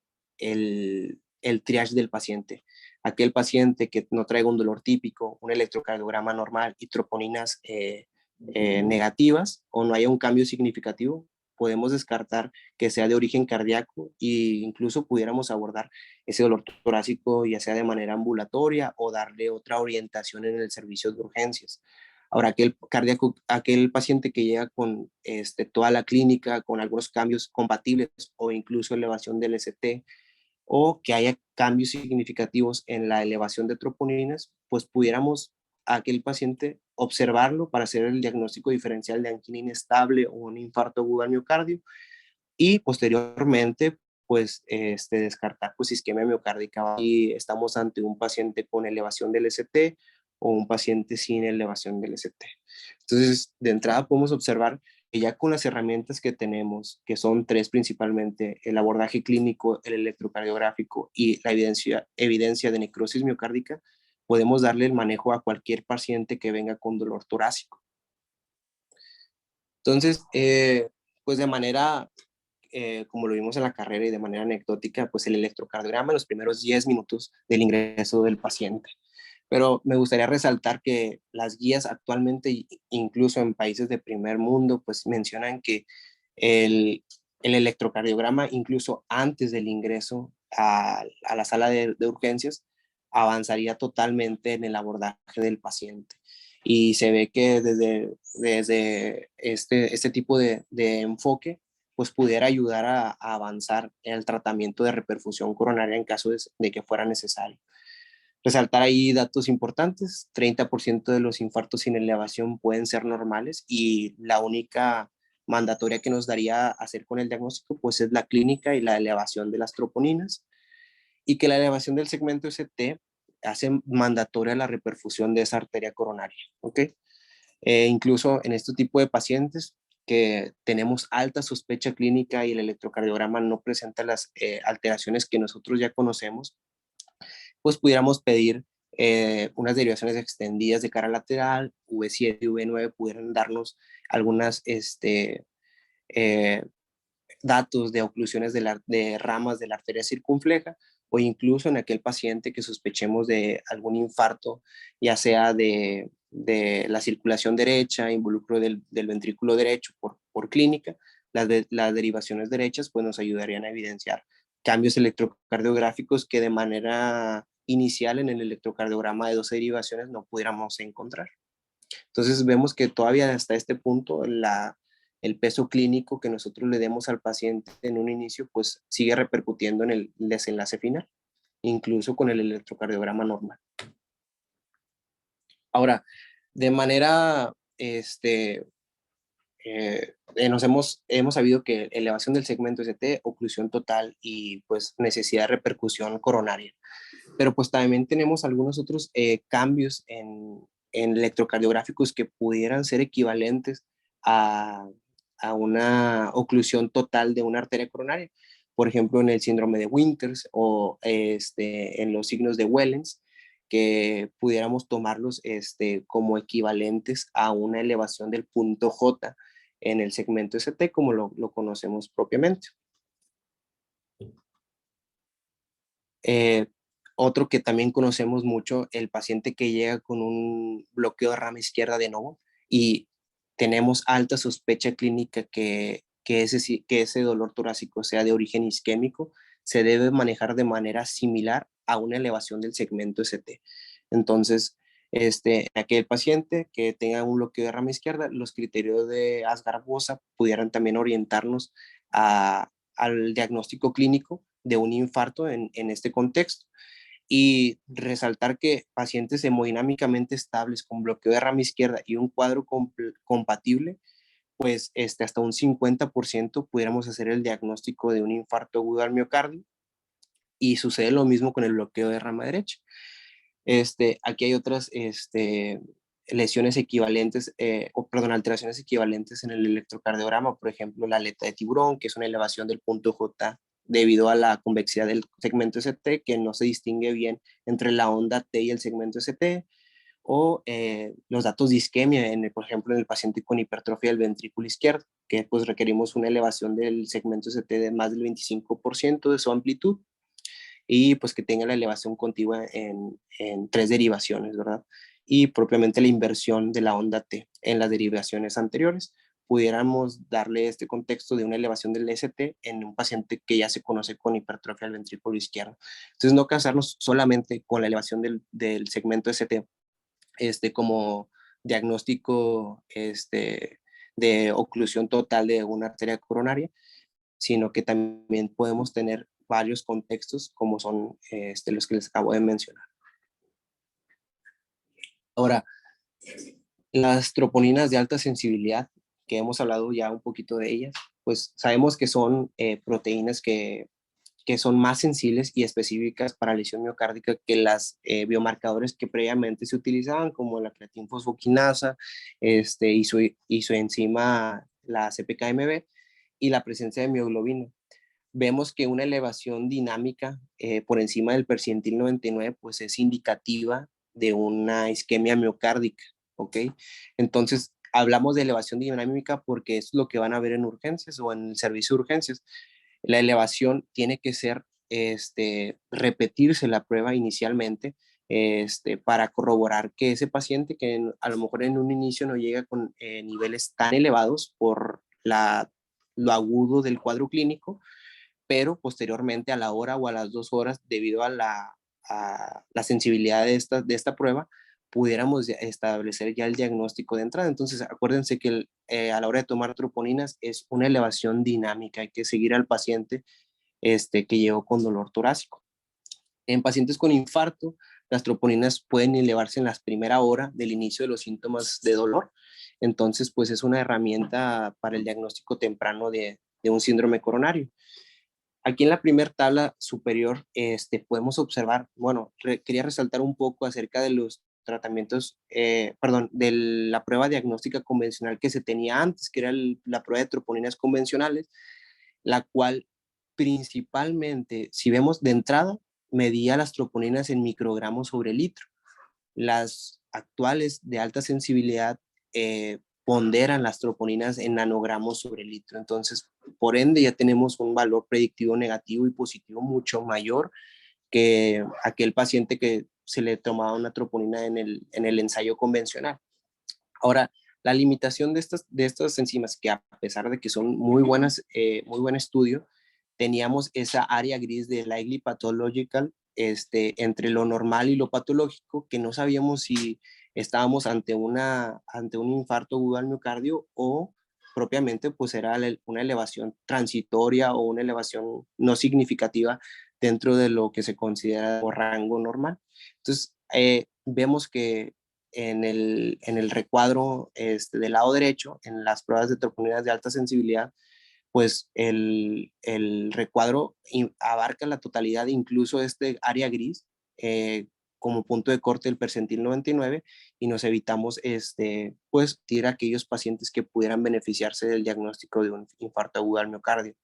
triage del paciente. Aquel paciente que no traiga un dolor típico, un electrocardiograma normal y troponinas negativas o no haya un cambio significativo, podemos descartar que sea de origen cardíaco e incluso pudiéramos abordar ese dolor torácico ya sea de manera ambulatoria o darle otra orientación en el servicio de urgencias. Ahora, aquel paciente que llega con toda la clínica, con algunos cambios compatibles o incluso elevación del ST, o que haya cambios significativos en la elevación de troponinas, pues pudiéramos a aquel paciente observarlo para hacer el diagnóstico diferencial de angina inestable o un infarto agudo al miocardio y posteriormente pues descartar pues isquemia miocárdica y estamos ante un paciente con elevación del ST o un paciente sin elevación del ST. Entonces, de entrada podemos observar que ya con las herramientas que tenemos, que son tres principalmente, el abordaje clínico, el electrocardiográfico y la evidencia de necrosis miocárdica, podemos darle el manejo a cualquier paciente que venga con dolor torácico. Entonces, pues de manera como lo vimos en la carrera y de manera anecdótica, pues el electrocardiograma en los primeros 10 minutos del ingreso del paciente. Pero me gustaría resaltar que las guías actualmente, incluso en países de primer mundo, pues mencionan que el electrocardiograma, incluso antes del ingreso a la sala de urgencias, avanzaría totalmente en el abordaje del paciente. Y se ve que desde este tipo de enfoque, pues pudiera ayudar a avanzar en el tratamiento de reperfusión coronaria en caso de que fuera necesario. Resaltar ahí datos importantes, 30% de los infartos sin elevación pueden ser normales y la única mandatoria que nos daría hacer con el diagnóstico pues es la clínica y la elevación de las troponinas y que la elevación del segmento ST hace mandatoria la reperfusión de esa arteria coronaria, ¿ok? Incluso en este tipo de pacientes que tenemos alta sospecha clínica y el electrocardiograma no presenta las alteraciones que nosotros ya conocemos, pues pudiéramos pedir unas derivaciones extendidas de cara lateral, V7 y V9 pudieran darnos algunas eh, datos de oclusiones de ramas de la arteria circunfleja o incluso en aquel paciente que sospechemos de algún infarto, ya sea de la circulación derecha, involucro del ventrículo derecho por clínica, las derivaciones derechas pues nos ayudarían a evidenciar cambios electrocardiográficos que de manera inicial en el electrocardiograma de 12 derivaciones no pudiéramos encontrar. Entonces vemos que todavía hasta este punto el peso clínico que nosotros le demos al paciente en un inicio pues sigue repercutiendo en el desenlace final, incluso con el electrocardiograma normal. Ahora, de manera, hemos sabido que elevación del segmento ST, oclusión total y pues necesidad de repercusión coronaria. Pero pues también tenemos algunos otros cambios en electrocardiográficos que pudieran ser equivalentes a, a una oclusión total de una arteria coronaria. Por ejemplo, en el síndrome de Winters o en los signos de Wellens, que pudiéramos tomarlos como equivalentes a una elevación del punto J en el segmento ST, como lo conocemos propiamente. Eh, Otro que también conocemos mucho, el paciente que llega con un bloqueo de rama izquierda de nuevo y tenemos alta sospecha clínica que ese dolor torácico sea de origen isquémico, se debe manejar de manera similar a una elevación del segmento ST. Entonces, aquel paciente que tenga un bloqueo de rama izquierda, los criterios de Asghar-Bosa pudieran también orientarnos al diagnóstico clínico de un infarto en este contexto. Y resaltar que pacientes hemodinámicamente estables con bloqueo de rama izquierda y un cuadro compatible, pues hasta un 50% pudiéramos hacer el diagnóstico de un infarto agudo al miocardio, y sucede lo mismo con el bloqueo de rama derecha. Aquí hay otras lesiones equivalentes, alteraciones equivalentes en el electrocardiograma, por ejemplo, la aleta de tiburón, que es una elevación del punto J debido a la convexidad del segmento ST, que no se distingue bien entre la onda T y el segmento ST, o los datos de isquemia, por ejemplo, en el paciente con hipertrofia del ventrículo izquierdo, que pues requerimos una elevación del segmento ST de más del 25% de su amplitud, y pues que tenga la elevación contigua en 3 derivaciones, ¿verdad? Y propiamente la inversión de la onda T en las derivaciones anteriores. Pudiéramos darle este contexto de una elevación del ST en un paciente que ya se conoce con hipertrofia del ventrículo izquierdo. Entonces, no casarnos solamente con la elevación del segmento ST como diagnóstico de oclusión total de una arteria coronaria, sino que también podemos tener varios contextos como son los que les acabo de mencionar. Ahora, las troponinas de alta sensibilidad, que hemos hablado ya un poquito de ellas, pues sabemos que son proteínas que son más sensibles y específicas para lesión miocárdica que las biomarcadores que previamente se utilizaban, como la creatinfosfoquinasa y su enzima, la CPKMB, y la presencia de mioglobina. Vemos que una elevación dinámica por encima del percentil 99 pues es indicativa de una isquemia miocárdica, ¿ok? Entonces, hablamos de elevación dinámica porque es lo que van a ver en urgencias o en el servicio de urgencias. La elevación tiene que ser, repetirse la prueba inicialmente, para corroborar que ese paciente que a lo mejor en un inicio no llega con niveles tan elevados por lo agudo del cuadro clínico, pero posteriormente a la hora o a las 2 horas, debido a la sensibilidad de esta prueba, pudiéramos establecer ya el diagnóstico de entrada. Entonces, acuérdense que a la hora de tomar troponinas es una elevación dinámica, hay que seguir al paciente que llegó con dolor torácico. En pacientes con infarto, las troponinas pueden elevarse en la primera hora del inicio de los síntomas de dolor. Entonces, pues es una herramienta para el diagnóstico temprano de un síndrome coronario. Aquí en la primera tabla superior podemos observar, bueno, quería resaltar un poco acerca de los tratamientos, de la prueba diagnóstica convencional que se tenía antes, que era la prueba de troponinas convencionales, la cual principalmente, si vemos de entrada, medía las troponinas en microgramos sobre litro. Las actuales de alta sensibilidad ponderan las troponinas en nanogramos sobre litro. Entonces, por ende, ya tenemos un valor predictivo negativo y positivo mucho mayor que aquel paciente que se le tomaba una troponina en el ensayo convencional. Ahora, la limitación de estas enzimas, que a pesar de que son muy buenas, muy buen estudio, teníamos esa área gris de likely pathological entre lo normal y lo patológico, que no sabíamos si estábamos ante un infarto agudo al miocardio o propiamente pues era una elevación transitoria o una elevación no significativa dentro de lo que se considera como rango normal. Entonces, vemos que en el recuadro del lado derecho, en las pruebas de troponinas de alta sensibilidad, pues el recuadro abarca la totalidad, incluso este área gris, como punto de corte del percentil 99, y nos evitamos pues ir a aquellos pacientes que pudieran beneficiarse del diagnóstico de un infarto agudo al miocardio.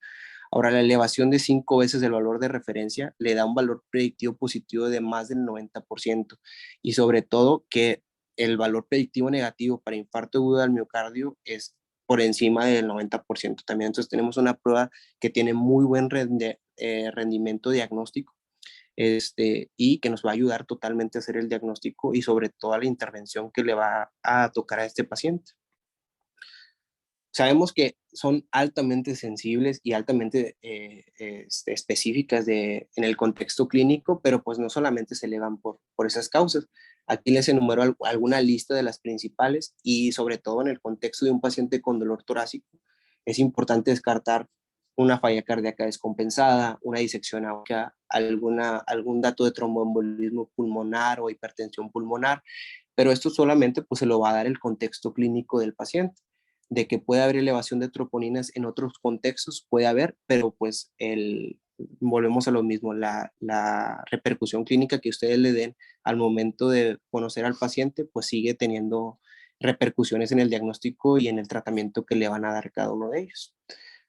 Ahora, la elevación de 5 veces el valor de referencia le da un valor predictivo positivo de más del 90%, y sobre todo que el valor predictivo negativo para infarto agudo al miocardio es por encima del 90% también. Entonces tenemos una prueba que tiene muy buen rendimiento diagnóstico, y que nos va a ayudar totalmente a hacer el diagnóstico y sobre todo a la intervención que le va a tocar a este paciente. Sabemos que son altamente sensibles y altamente específicas en el contexto clínico, pero pues no solamente se elevan por esas causas. Aquí les enumero alguna lista de las principales y sobre todo en el contexto de un paciente con dolor torácico, es importante descartar una falla cardíaca descompensada, una disección aórtica, algún dato de tromboembolismo pulmonar o hipertensión pulmonar, pero esto solamente pues se lo va a dar el contexto clínico del paciente. De que puede haber elevación de troponinas en otros contextos, puede haber, pero pues volvemos a lo mismo, la repercusión clínica que ustedes le den al momento de conocer al paciente, pues sigue teniendo repercusiones en el diagnóstico y en el tratamiento que le van a dar cada uno de ellos.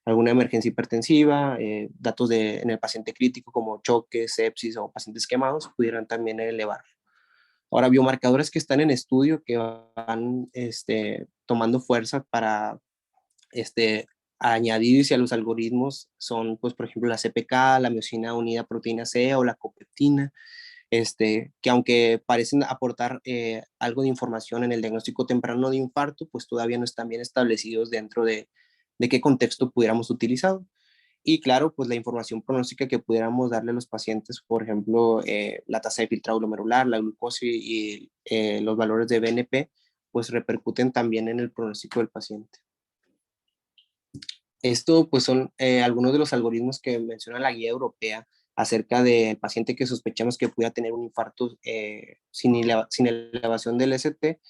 Alguna emergencia hipertensiva, datos en el paciente crítico como choques, sepsis o pacientes quemados pudieran también elevar. Ahora, biomarcadores que están en estudio, que van tomando fuerza para añadirse a los algoritmos, son, pues, por ejemplo, la CPK, la miosina unida proteína C o la copeptina, que aunque parecen aportar algo de información en el diagnóstico temprano de infarto, pues todavía no están bien establecidos dentro de qué contexto pudiéramos utilizar. Y claro, pues la información pronóstica que pudiéramos darle a los pacientes, por ejemplo, la tasa de filtrado glomerular, la glucosa y los valores de BNP, pues repercuten también en el pronóstico del paciente. Esto pues son algunos de los algoritmos que menciona la guía europea acerca del paciente que sospechamos que pudiera tener un infarto sin elevación del ST,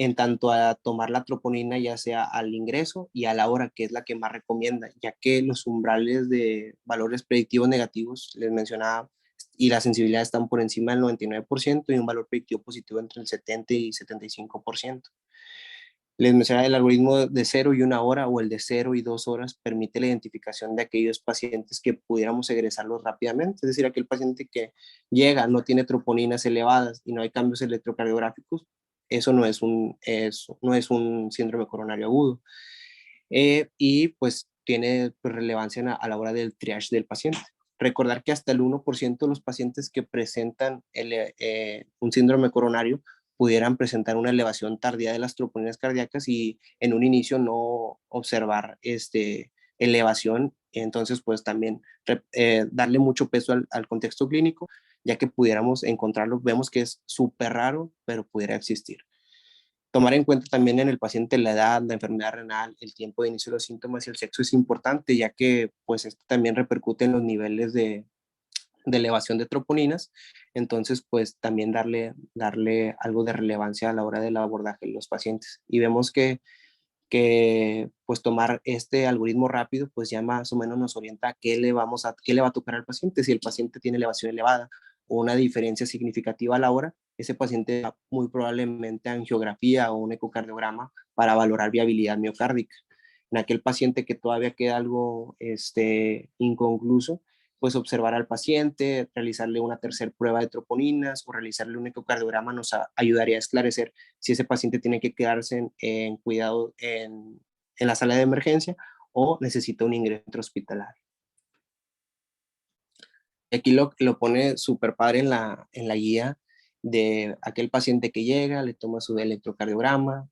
en tanto a tomar la troponina ya sea al ingreso y a la hora, que es la que más recomienda, ya que los umbrales de valores predictivos negativos, les mencionaba, y la sensibilidad están por encima del 99% y un valor predictivo positivo entre el 70 y 75%. Les mencionaba el algoritmo de 0 y 1 hora o el de 0 y 2 horas permite la identificación de aquellos pacientes que pudiéramos egresarlos rápidamente, es decir, aquel paciente que llega, no tiene troponinas elevadas y no hay cambios electrocardiográficos, eso no es un síndrome coronario agudo. Y pues tiene pues, relevancia a la hora del triage del paciente. Recordar que hasta el 1% de los pacientes que presentan un síndrome coronario pudieran presentar una elevación tardía de las troponinas cardíacas y en un inicio no observar elevación. Entonces, pues también darle mucho peso al contexto clínico, ya que pudiéramos encontrarlo. Vemos que es súper raro, pero pudiera existir. Tomar en cuenta también en el paciente la edad, la enfermedad renal, el tiempo de inicio de los síntomas y el sexo es importante, ya que pues esto también repercute en los niveles de elevación de troponinas. Entonces, pues también darle algo de relevancia a la hora del abordaje de los pacientes. Y vemos que pues tomar este algoritmo rápido, pues ya más o menos nos orienta a qué le va a tocar al paciente. Si el paciente tiene elevación elevada o una diferencia significativa a la hora, ese paciente va muy probablemente a angiografía o un ecocardiograma para valorar viabilidad miocárdica. En aquel paciente que todavía queda algo inconcluso, pues observar al paciente, realizarle una tercera prueba de troponinas o realizarle un ecocardiograma nos ayudaría a esclarecer si ese paciente tiene que quedarse en cuidado en la sala de emergencia o necesita un ingreso hospitalario. Aquí lo pone súper padre en la guía de aquel paciente que llega, le toma su electrocardiograma,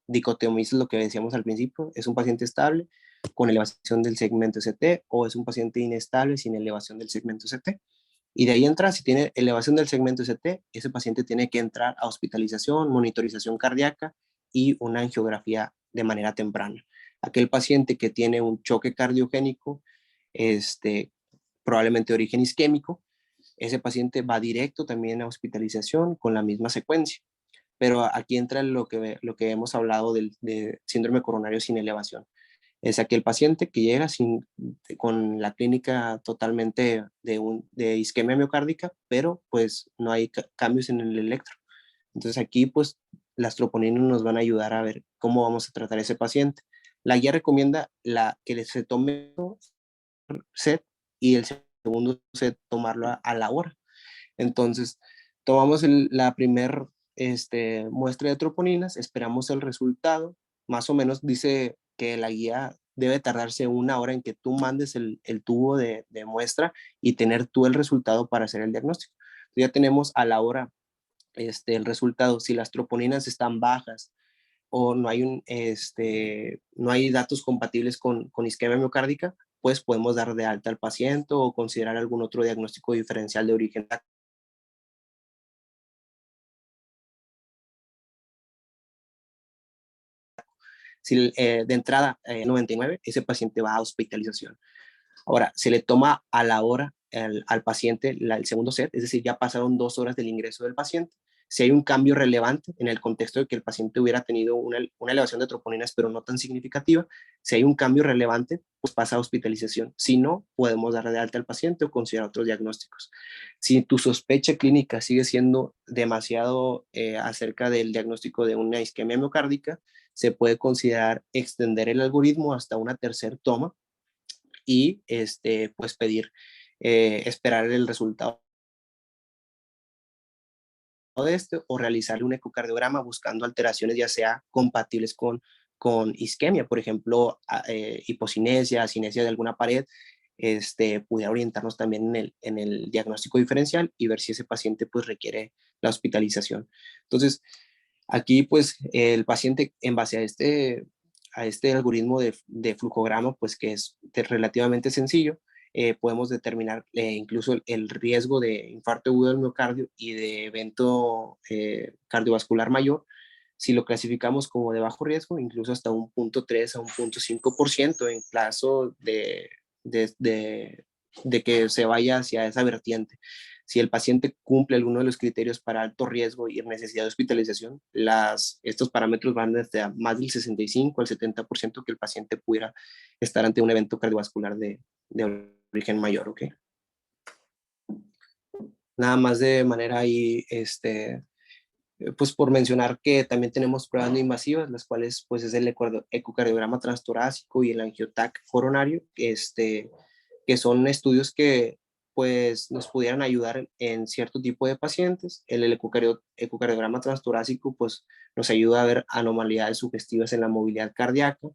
dicotomiza lo que decíamos al principio, es un paciente estable con elevación del segmento ST o es un paciente inestable sin elevación del segmento ST. Y de ahí entra, si tiene elevación del segmento ST, ese paciente tiene que entrar a hospitalización, monitorización cardíaca y una angiografía de manera temprana. Aquel paciente que tiene un choque cardiogénico, probablemente de origen isquémico, ese paciente va directo también a hospitalización con la misma secuencia. Pero aquí entra lo que hemos hablado de síndrome coronario sin elevación. Es aquel paciente que llega con la clínica totalmente de isquemia miocárdica, pero pues no hay cambios en el electro. Entonces aquí pues las troponinas nos van a ayudar a ver cómo vamos a tratar a ese paciente. La guía recomienda que se tome set y el segundo set tomarlo a la hora. Entonces, tomamos la primer muestra de troponinas, esperamos el resultado, más o menos dice que la guía debe tardarse 1 hora en que tú mandes el tubo de muestra y tener tú el resultado para hacer el diagnóstico. Ya tenemos a la hora el resultado, si las troponinas están bajas o no hay datos compatibles con isquemia miocárdica, pues podemos dar de alta al paciente o considerar algún otro diagnóstico diferencial de origen Si de entrada 99, ese paciente va a hospitalización. Ahora, se le toma a la hora al paciente el segundo set, es decir, ya pasaron 2 horas del ingreso del paciente. Si hay un cambio relevante en el contexto de que el paciente hubiera tenido una elevación de troponinas, pero no tan significativa, si hay un cambio relevante, pues pasa a hospitalización. Si no, podemos darle de alta al paciente o considerar otros diagnósticos. Si tu sospecha clínica sigue siendo demasiado acerca del diagnóstico de una isquemia miocárdica, se puede considerar extender el algoritmo hasta una tercera toma y pues pedir, esperar el resultado de o realizarle un ecocardiograma buscando alteraciones ya sea compatibles con isquemia, por ejemplo, hipocinesia, cinesia de alguna pared, pudiera orientarnos también en el diagnóstico diferencial y ver si ese paciente pues requiere la hospitalización. Entonces, aquí pues el paciente en base a este algoritmo de flujograma, pues que es relativamente sencillo, podemos determinar incluso el riesgo de infarto agudo del miocardio y de evento cardiovascular mayor, si lo clasificamos como de bajo riesgo, incluso hasta un 0.3 a un 0.5% en caso de que se vaya hacia esa vertiente. Si el paciente cumple alguno de los criterios para alto riesgo y necesidad de hospitalización, estos parámetros van desde más del 65 al 70% que el paciente pudiera estar ante un evento cardiovascular de origen mayor, ¿ok? Nada más de manera ahí, pues por mencionar que también tenemos pruebas no invasivas, las cuales pues es el ecocardiograma transtorácico y el angiotac coronario, que son estudios que pues nos pudieran ayudar en cierto tipo de pacientes. El ecocardiograma transtorácico pues nos ayuda a ver anomalías sugestivas en la movilidad cardíaca.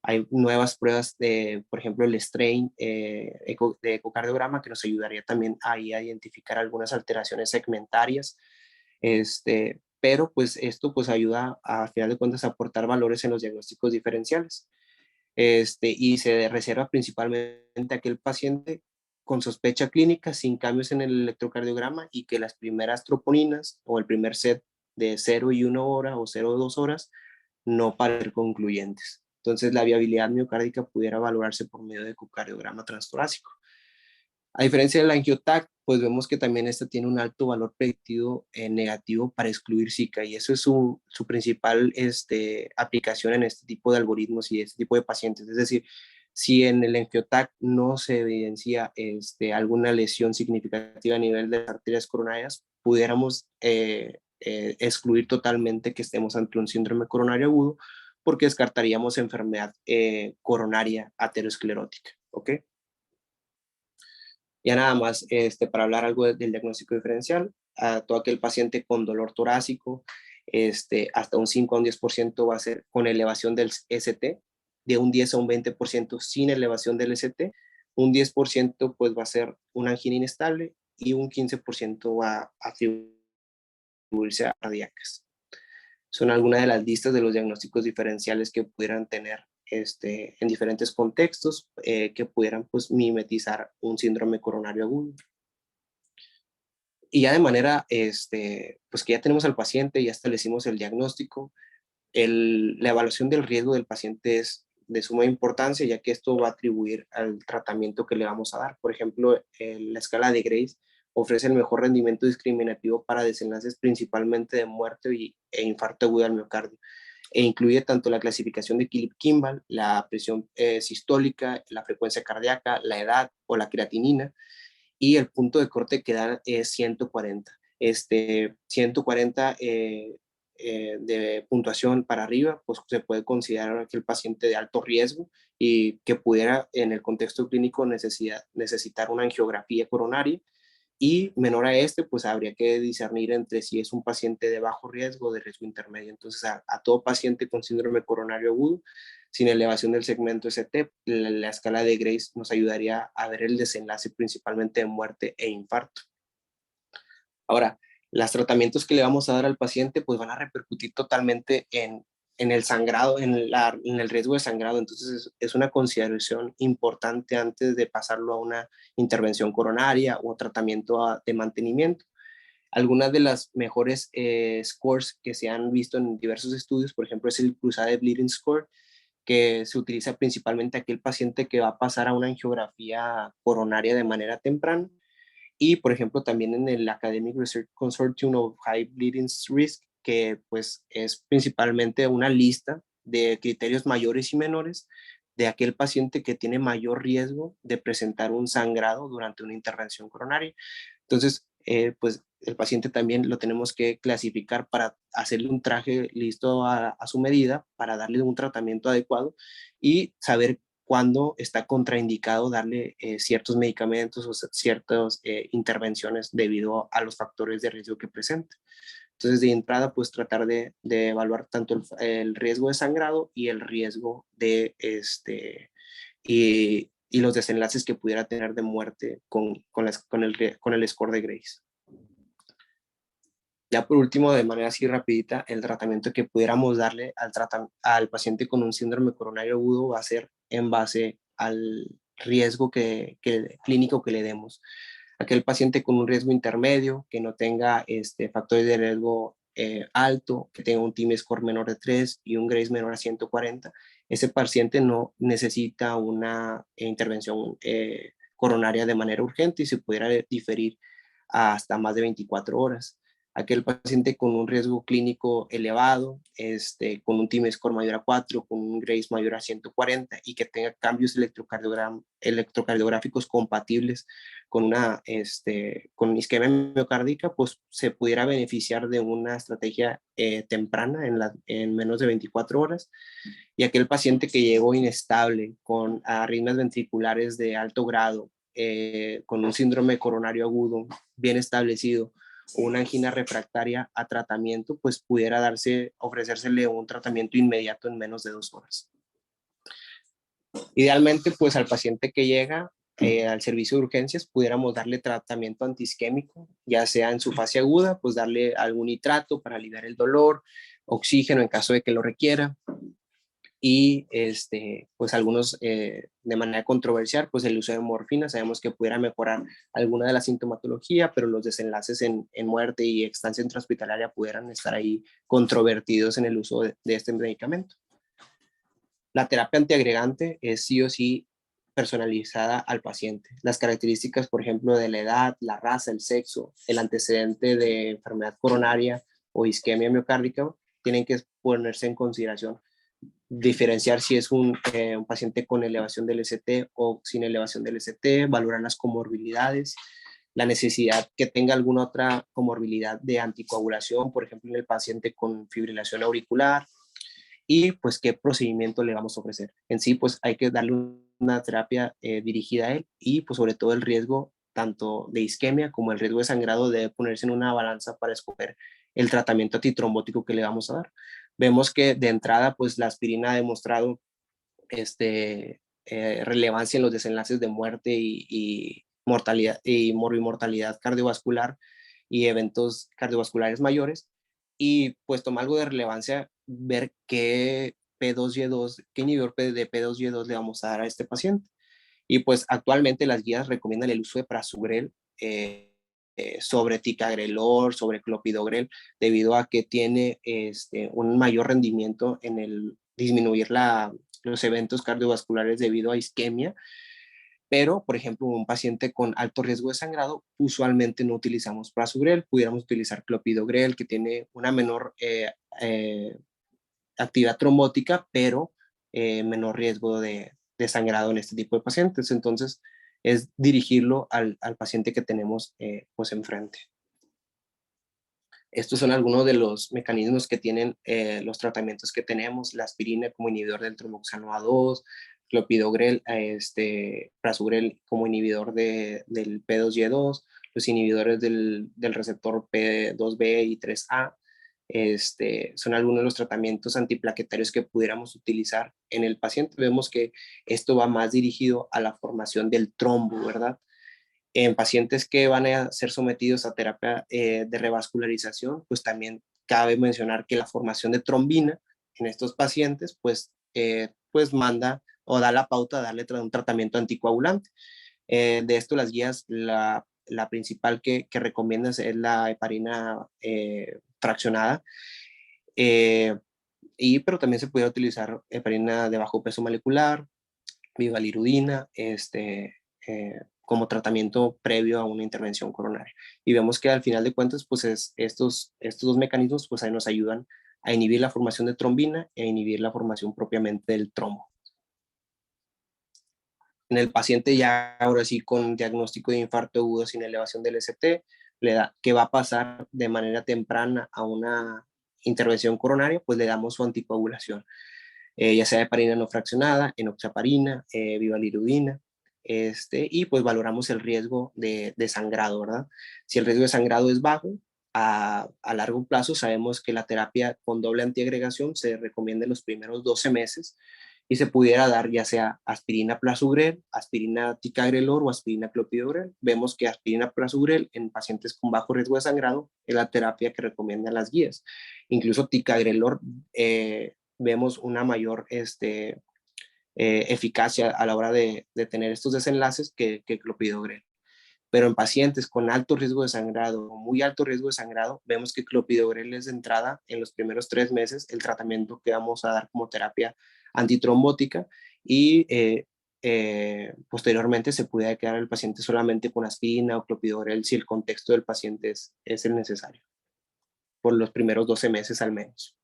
Hay nuevas pruebas de, por ejemplo, el strain de ecocardiograma que nos ayudaría también ahí a identificar algunas alteraciones segmentarias. Pero pues esto pues ayuda a final de cuentas a aportar valores en los diagnósticos diferenciales. Y se reserva principalmente a aquel paciente con sospecha clínica sin cambios en el electrocardiograma y que las primeras troponinas o el primer set de 0 y 1 hora o 0 y 2 horas no parecen concluyentes. Entonces la viabilidad miocárdica pudiera valorarse por medio de ecocardiograma transtorácico. A diferencia del angiotac, pues vemos que también esta tiene un alto valor predictivo negativo para excluir Zika y eso es su principal aplicación en este tipo de algoritmos y este tipo de pacientes. Es decir, si en el angiotac no se evidencia alguna lesión significativa a nivel de las arterias coronarias, pudiéramos excluir totalmente que estemos ante un síndrome coronario agudo porque descartaríamos enfermedad coronaria aterosclerótica. ¿Ok? Ya nada más para hablar algo del diagnóstico diferencial, a todo aquel paciente con dolor torácico, hasta un 5 a un 10% va a ser con elevación del ST, de un 10 a un 20% sin elevación del ST, un 10% pues va a ser una angina inestable y un 15% va a atribuirse a cardíacas. Son algunas de las listas de los diagnósticos diferenciales que pudieran tener en diferentes contextos que pudieran pues mimetizar un síndrome coronario agudo. Y ya de manera, pues que ya tenemos al paciente, ya establecimos el diagnóstico, la evaluación del riesgo del paciente es de suma importancia, ya que esto va a atribuir al tratamiento que le vamos a dar. Por ejemplo, la escala de Grace ofrece el mejor rendimiento discriminativo para desenlaces principalmente de muerte e infarto agudo al miocardio, e incluye tanto la clasificación de Philip-Kimball, la presión sistólica, la frecuencia cardíaca, la edad o la creatinina, y el punto de corte que da es 140. 140 de puntuación para arriba, pues se puede considerar que el paciente de alto riesgo y que pudiera en el contexto clínico necesitar una angiografía coronaria, y menor a pues habría que discernir entre si es un paciente de bajo riesgo o de riesgo intermedio. Entonces, a todo paciente con síndrome coronario agudo, sin elevación del segmento ST, la escala de Grace nos ayudaría a ver el desenlace principalmente de muerte e infarto. Ahora, los tratamientos que le vamos a dar al paciente pues van a repercutir totalmente en el sangrado, en el riesgo de sangrado. Entonces es una consideración importante antes de pasarlo a una intervención coronaria o tratamiento de mantenimiento. Algunas de las mejores scores que se han visto en diversos estudios, por ejemplo, es el Cruzade Bleeding Score, que se utiliza principalmente aquel paciente que va a pasar a una angiografía coronaria de manera temprana. Y, por ejemplo, también en el Academic Research Consortium of High Bleeding Risk, que pues es principalmente una lista de criterios mayores y menores de aquel paciente que tiene mayor riesgo de presentar un sangrado durante una intervención coronaria. Entonces, pues el paciente también lo tenemos que clasificar para hacerle un traje listo a su medida, para darle un tratamiento adecuado y saber cuándo está contraindicado darle ciertos medicamentos o ciertas intervenciones debido a los factores de riesgo que presenta. Entonces, de entrada, pues tratar de evaluar tanto el riesgo de sangrado y el riesgo de y los desenlaces que pudiera tener de muerte con el score de Grace. Ya por último, de manera así rapidita, el tratamiento que pudiéramos darle al paciente con un síndrome coronario agudo va a ser en base al riesgo clínico que le demos. Aquel paciente con un riesgo intermedio, que no tenga factores de riesgo alto, que tenga un T-score menor de 3 y un Grace menor a 140, ese paciente no necesita una intervención coronaria de manera urgente y se pudiera diferir hasta más de 24 horas. Aquel paciente con un riesgo clínico elevado, con un T-score mayor a 4, con un Grace mayor a 140 y que tenga cambios electrocardiográficos compatibles con isquemia miocárdica, pues se pudiera beneficiar de una estrategia temprana en menos de 24 horas. Y aquel paciente que llegó inestable con arritmias ventriculares de alto grado, con un síndrome coronario agudo bien establecido, o una angina refractaria a tratamiento, pues pudiera ofrecérsele un tratamiento inmediato en menos de 2 horas. Idealmente, pues al paciente que llega al servicio de urgencias, pudiéramos darle tratamiento antiisquémico, ya sea en su fase aguda, pues darle algún nitrato para aliviar el dolor, oxígeno en caso de que lo requiera, y pues algunos de manera controversial, pues el uso de morfina, sabemos que pudiera mejorar alguna de la sintomatología, pero los desenlaces en muerte y estancia intrahospitalaria pudieran estar ahí controvertidos en el uso de este medicamento. La terapia antiagregante es sí o sí personalizada al paciente. Las características, por ejemplo, de la edad, la raza, el sexo, el antecedente de enfermedad coronaria o isquemia miocárdica tienen que ponerse en consideración. Diferenciar si es un paciente con elevación del ST o sin elevación del ST, valorar las comorbilidades, la necesidad que tenga alguna otra comorbilidad de anticoagulación, por ejemplo, en el paciente con fibrilación auricular, y pues qué procedimiento le vamos a ofrecer. En sí, pues hay que darle una terapia dirigida a él y pues sobre todo el riesgo tanto de isquemia como el riesgo de sangrado debe ponerse en una balanza para escoger el tratamiento antitrombótico que le vamos a dar. Vemos que de entrada, pues la aspirina ha demostrado relevancia en los desenlaces de muerte y mortalidad y morbimortalidad cardiovascular y eventos cardiovasculares mayores. Y pues toma algo de relevancia ver qué P2Y2, qué inhibidor de P2Y2 le vamos a dar a este paciente. Y pues actualmente las guías recomiendan el uso de prasugrel sobre ticagrelor, sobre clopidogrel, debido a que tiene un mayor rendimiento en el disminuir los eventos cardiovasculares debido a isquemia. Pero, por ejemplo, un paciente con alto riesgo de sangrado, usualmente no utilizamos prasugrel, pudiéramos utilizar clopidogrel, que tiene una menor actividad trombótica, pero menor riesgo de sangrado en este tipo de pacientes. Entonces, es dirigirlo al paciente que tenemos pues enfrente. Estos son algunos de los mecanismos que tienen los tratamientos que tenemos: la aspirina como inhibidor del tromboxano A2, clopidogrel, prasugrel como inhibidor del P2Y2, los inhibidores del receptor P2B y 3A. Son algunos de los tratamientos antiplaquetarios que pudiéramos utilizar en el paciente. Vemos que esto va más dirigido a la formación del trombo, ¿verdad? En pacientes que van a ser sometidos a terapia de revascularización, pues también cabe mencionar que la formación de trombina en estos pacientes, pues manda o da la pauta a darle un tratamiento anticoagulante. De esto las guías la principal que recomiendas es la heparina fraccionada, pero también se puede utilizar heparina de bajo peso molecular, bivalirudina, como tratamiento previo a una intervención coronaria. Y vemos que al final de cuentas, pues estos dos mecanismos pues ahí nos ayudan a inhibir la formación de trombina e inhibir la formación propiamente del trombo. En el paciente ya ahora sí con diagnóstico de infarto agudo sin elevación del ST, que va a pasar de manera temprana a una intervención coronaria, pues le damos su anticoagulación, ya sea heparina no fraccionada, enoxaparina, bivalirudina, y pues valoramos el riesgo de sangrado, ¿verdad? Si el riesgo de sangrado es bajo, a largo plazo sabemos que la terapia con doble antiagregación se recomienda en los primeros 12 meses y se pudiera dar ya sea aspirina plasugrel, aspirina ticagrelor o aspirina clopidogrel. Vemos que aspirina plasugrel en pacientes con bajo riesgo de sangrado es la terapia que recomiendan las guías. Incluso ticagrelor vemos una mayor eficacia a la hora de tener estos desenlaces que clopidogrel. Pero en pacientes con alto riesgo de sangrado o muy alto riesgo de sangrado, vemos que clopidogrel es de entrada en los primeros 3 meses el tratamiento que vamos a dar como terapia antitrombótica y posteriormente se puede quedar el paciente solamente con aspirina o clopidogrel si el contexto del paciente es el necesario, por los primeros 12 meses al menos.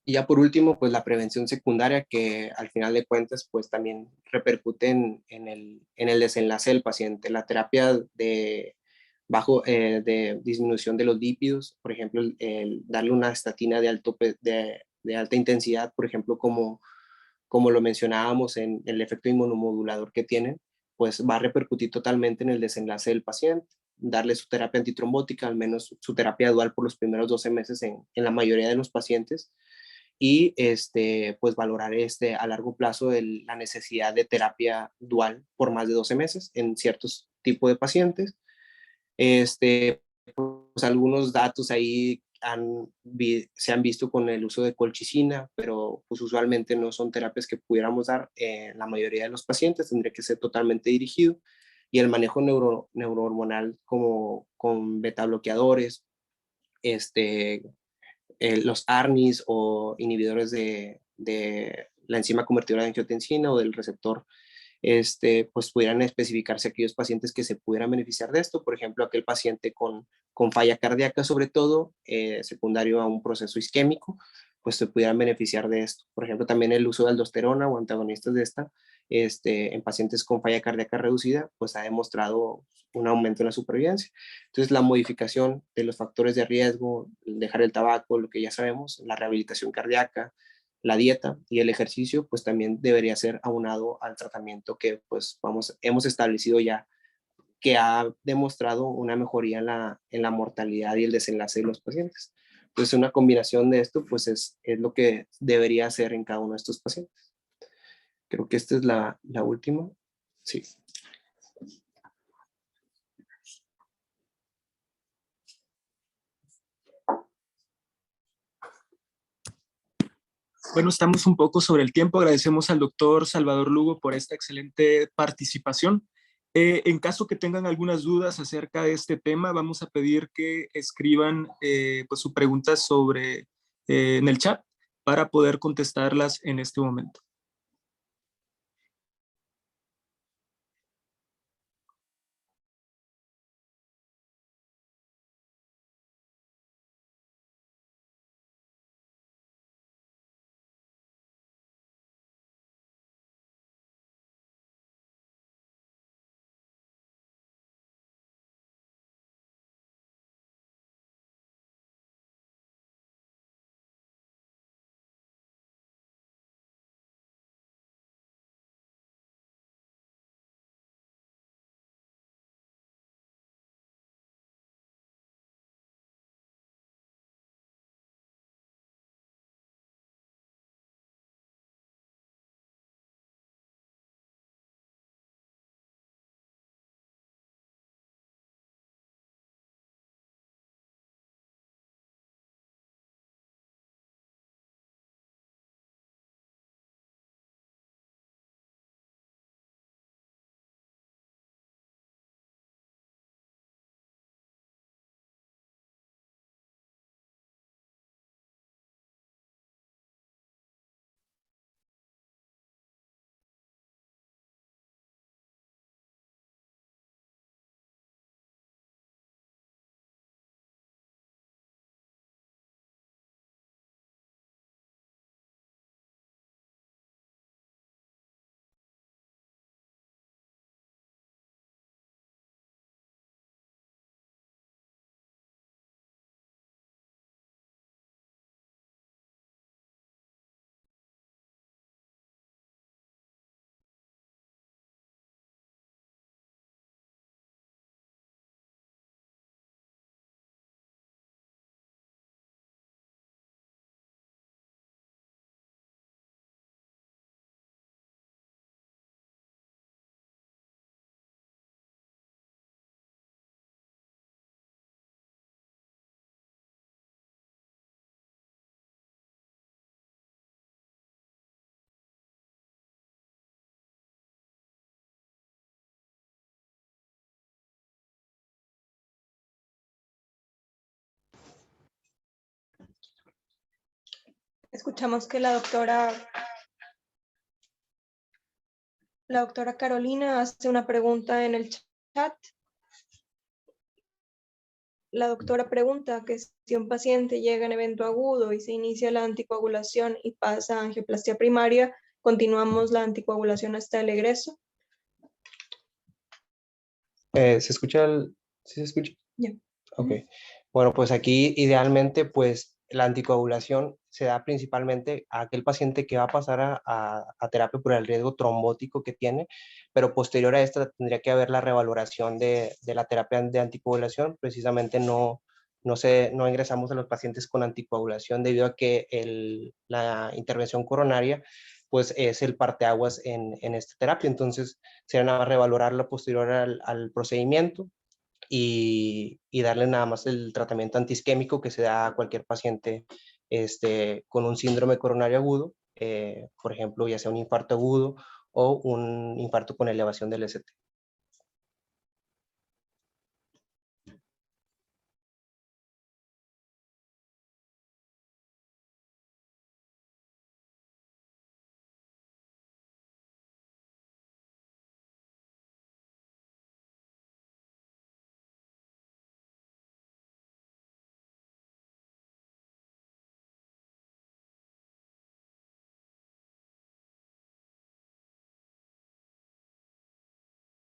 Y ya por último, pues la prevención secundaria, que al final de cuentas, pues también repercute en el desenlace del paciente. La terapia de disminución de los lípidos, por ejemplo, el darle una estatina de alta intensidad, por ejemplo, como lo mencionábamos en el efecto inmunomodulador que tienen, pues va a repercutir totalmente en el desenlace del paciente. Darle su terapia antitrombótica, al menos su terapia dual por los primeros 12 meses en la mayoría de los pacientes, y pues valorar a largo plazo la necesidad de terapia dual por más de 12 meses en ciertos tipos de pacientes. Pues algunos datos ahí se han visto con el uso de colchicina, pero pues usualmente no son terapias que pudiéramos dar en la mayoría de los pacientes, tendría que ser totalmente dirigido. Y el manejo neurohormonal como con beta bloqueadores, los ARNIs o inhibidores de la enzima convertidora de angiotensina o del receptor, pues pudieran especificarse aquellos pacientes que se pudieran beneficiar de esto, por ejemplo, aquel paciente con falla cardíaca, sobre todo, secundario a un proceso isquémico, pues se pudieran beneficiar de esto. Por ejemplo, también el uso de aldosterona o antagonistas de esta, en pacientes con falla cardíaca reducida, pues ha demostrado un aumento en la supervivencia. Entonces, la modificación de los factores de riesgo, dejar el tabaco, lo que ya sabemos, la rehabilitación cardíaca, la dieta y el ejercicio, pues también debería ser aunado al tratamiento que pues hemos establecido ya, que ha demostrado una mejoría en la mortalidad y el desenlace de los pacientes. Entonces, una combinación de esto, pues es lo que debería hacer en cada uno de estos pacientes. Creo que esta es la última. Sí. Bueno, estamos un poco sobre el tiempo. Agradecemos al doctor Salvador Lugo por esta excelente participación. En caso que tengan algunas dudas acerca de este tema, vamos a pedir que escriban pues sus preguntas en el chat para poder contestarlas en este momento. Escuchamos que la doctora Carolina hace una pregunta en el chat. La doctora pregunta que si un paciente llega en evento agudo y se inicia la anticoagulación y pasa a angioplastia primaria, ¿continuamos la anticoagulación hasta el egreso? ¿Se escucha ¿sí se escucha? Ya. Ok. Bueno, pues aquí idealmente pues la anticoagulación se da principalmente a aquel paciente que va a pasar a terapia por el riesgo trombótico que tiene, pero posterior a esta tendría que haber la revaloración de la terapia de anticoagulación. Precisamente no ingresamos a los pacientes con anticoagulación debido a que la intervención coronaria pues es el parteaguas en esta terapia. Entonces sería nada más revalorarla posterior al procedimiento y darle nada más el tratamiento antiisquémico que se da a cualquier paciente con un síndrome coronario agudo, por ejemplo, ya sea un infarto agudo o un infarto con elevación del ST.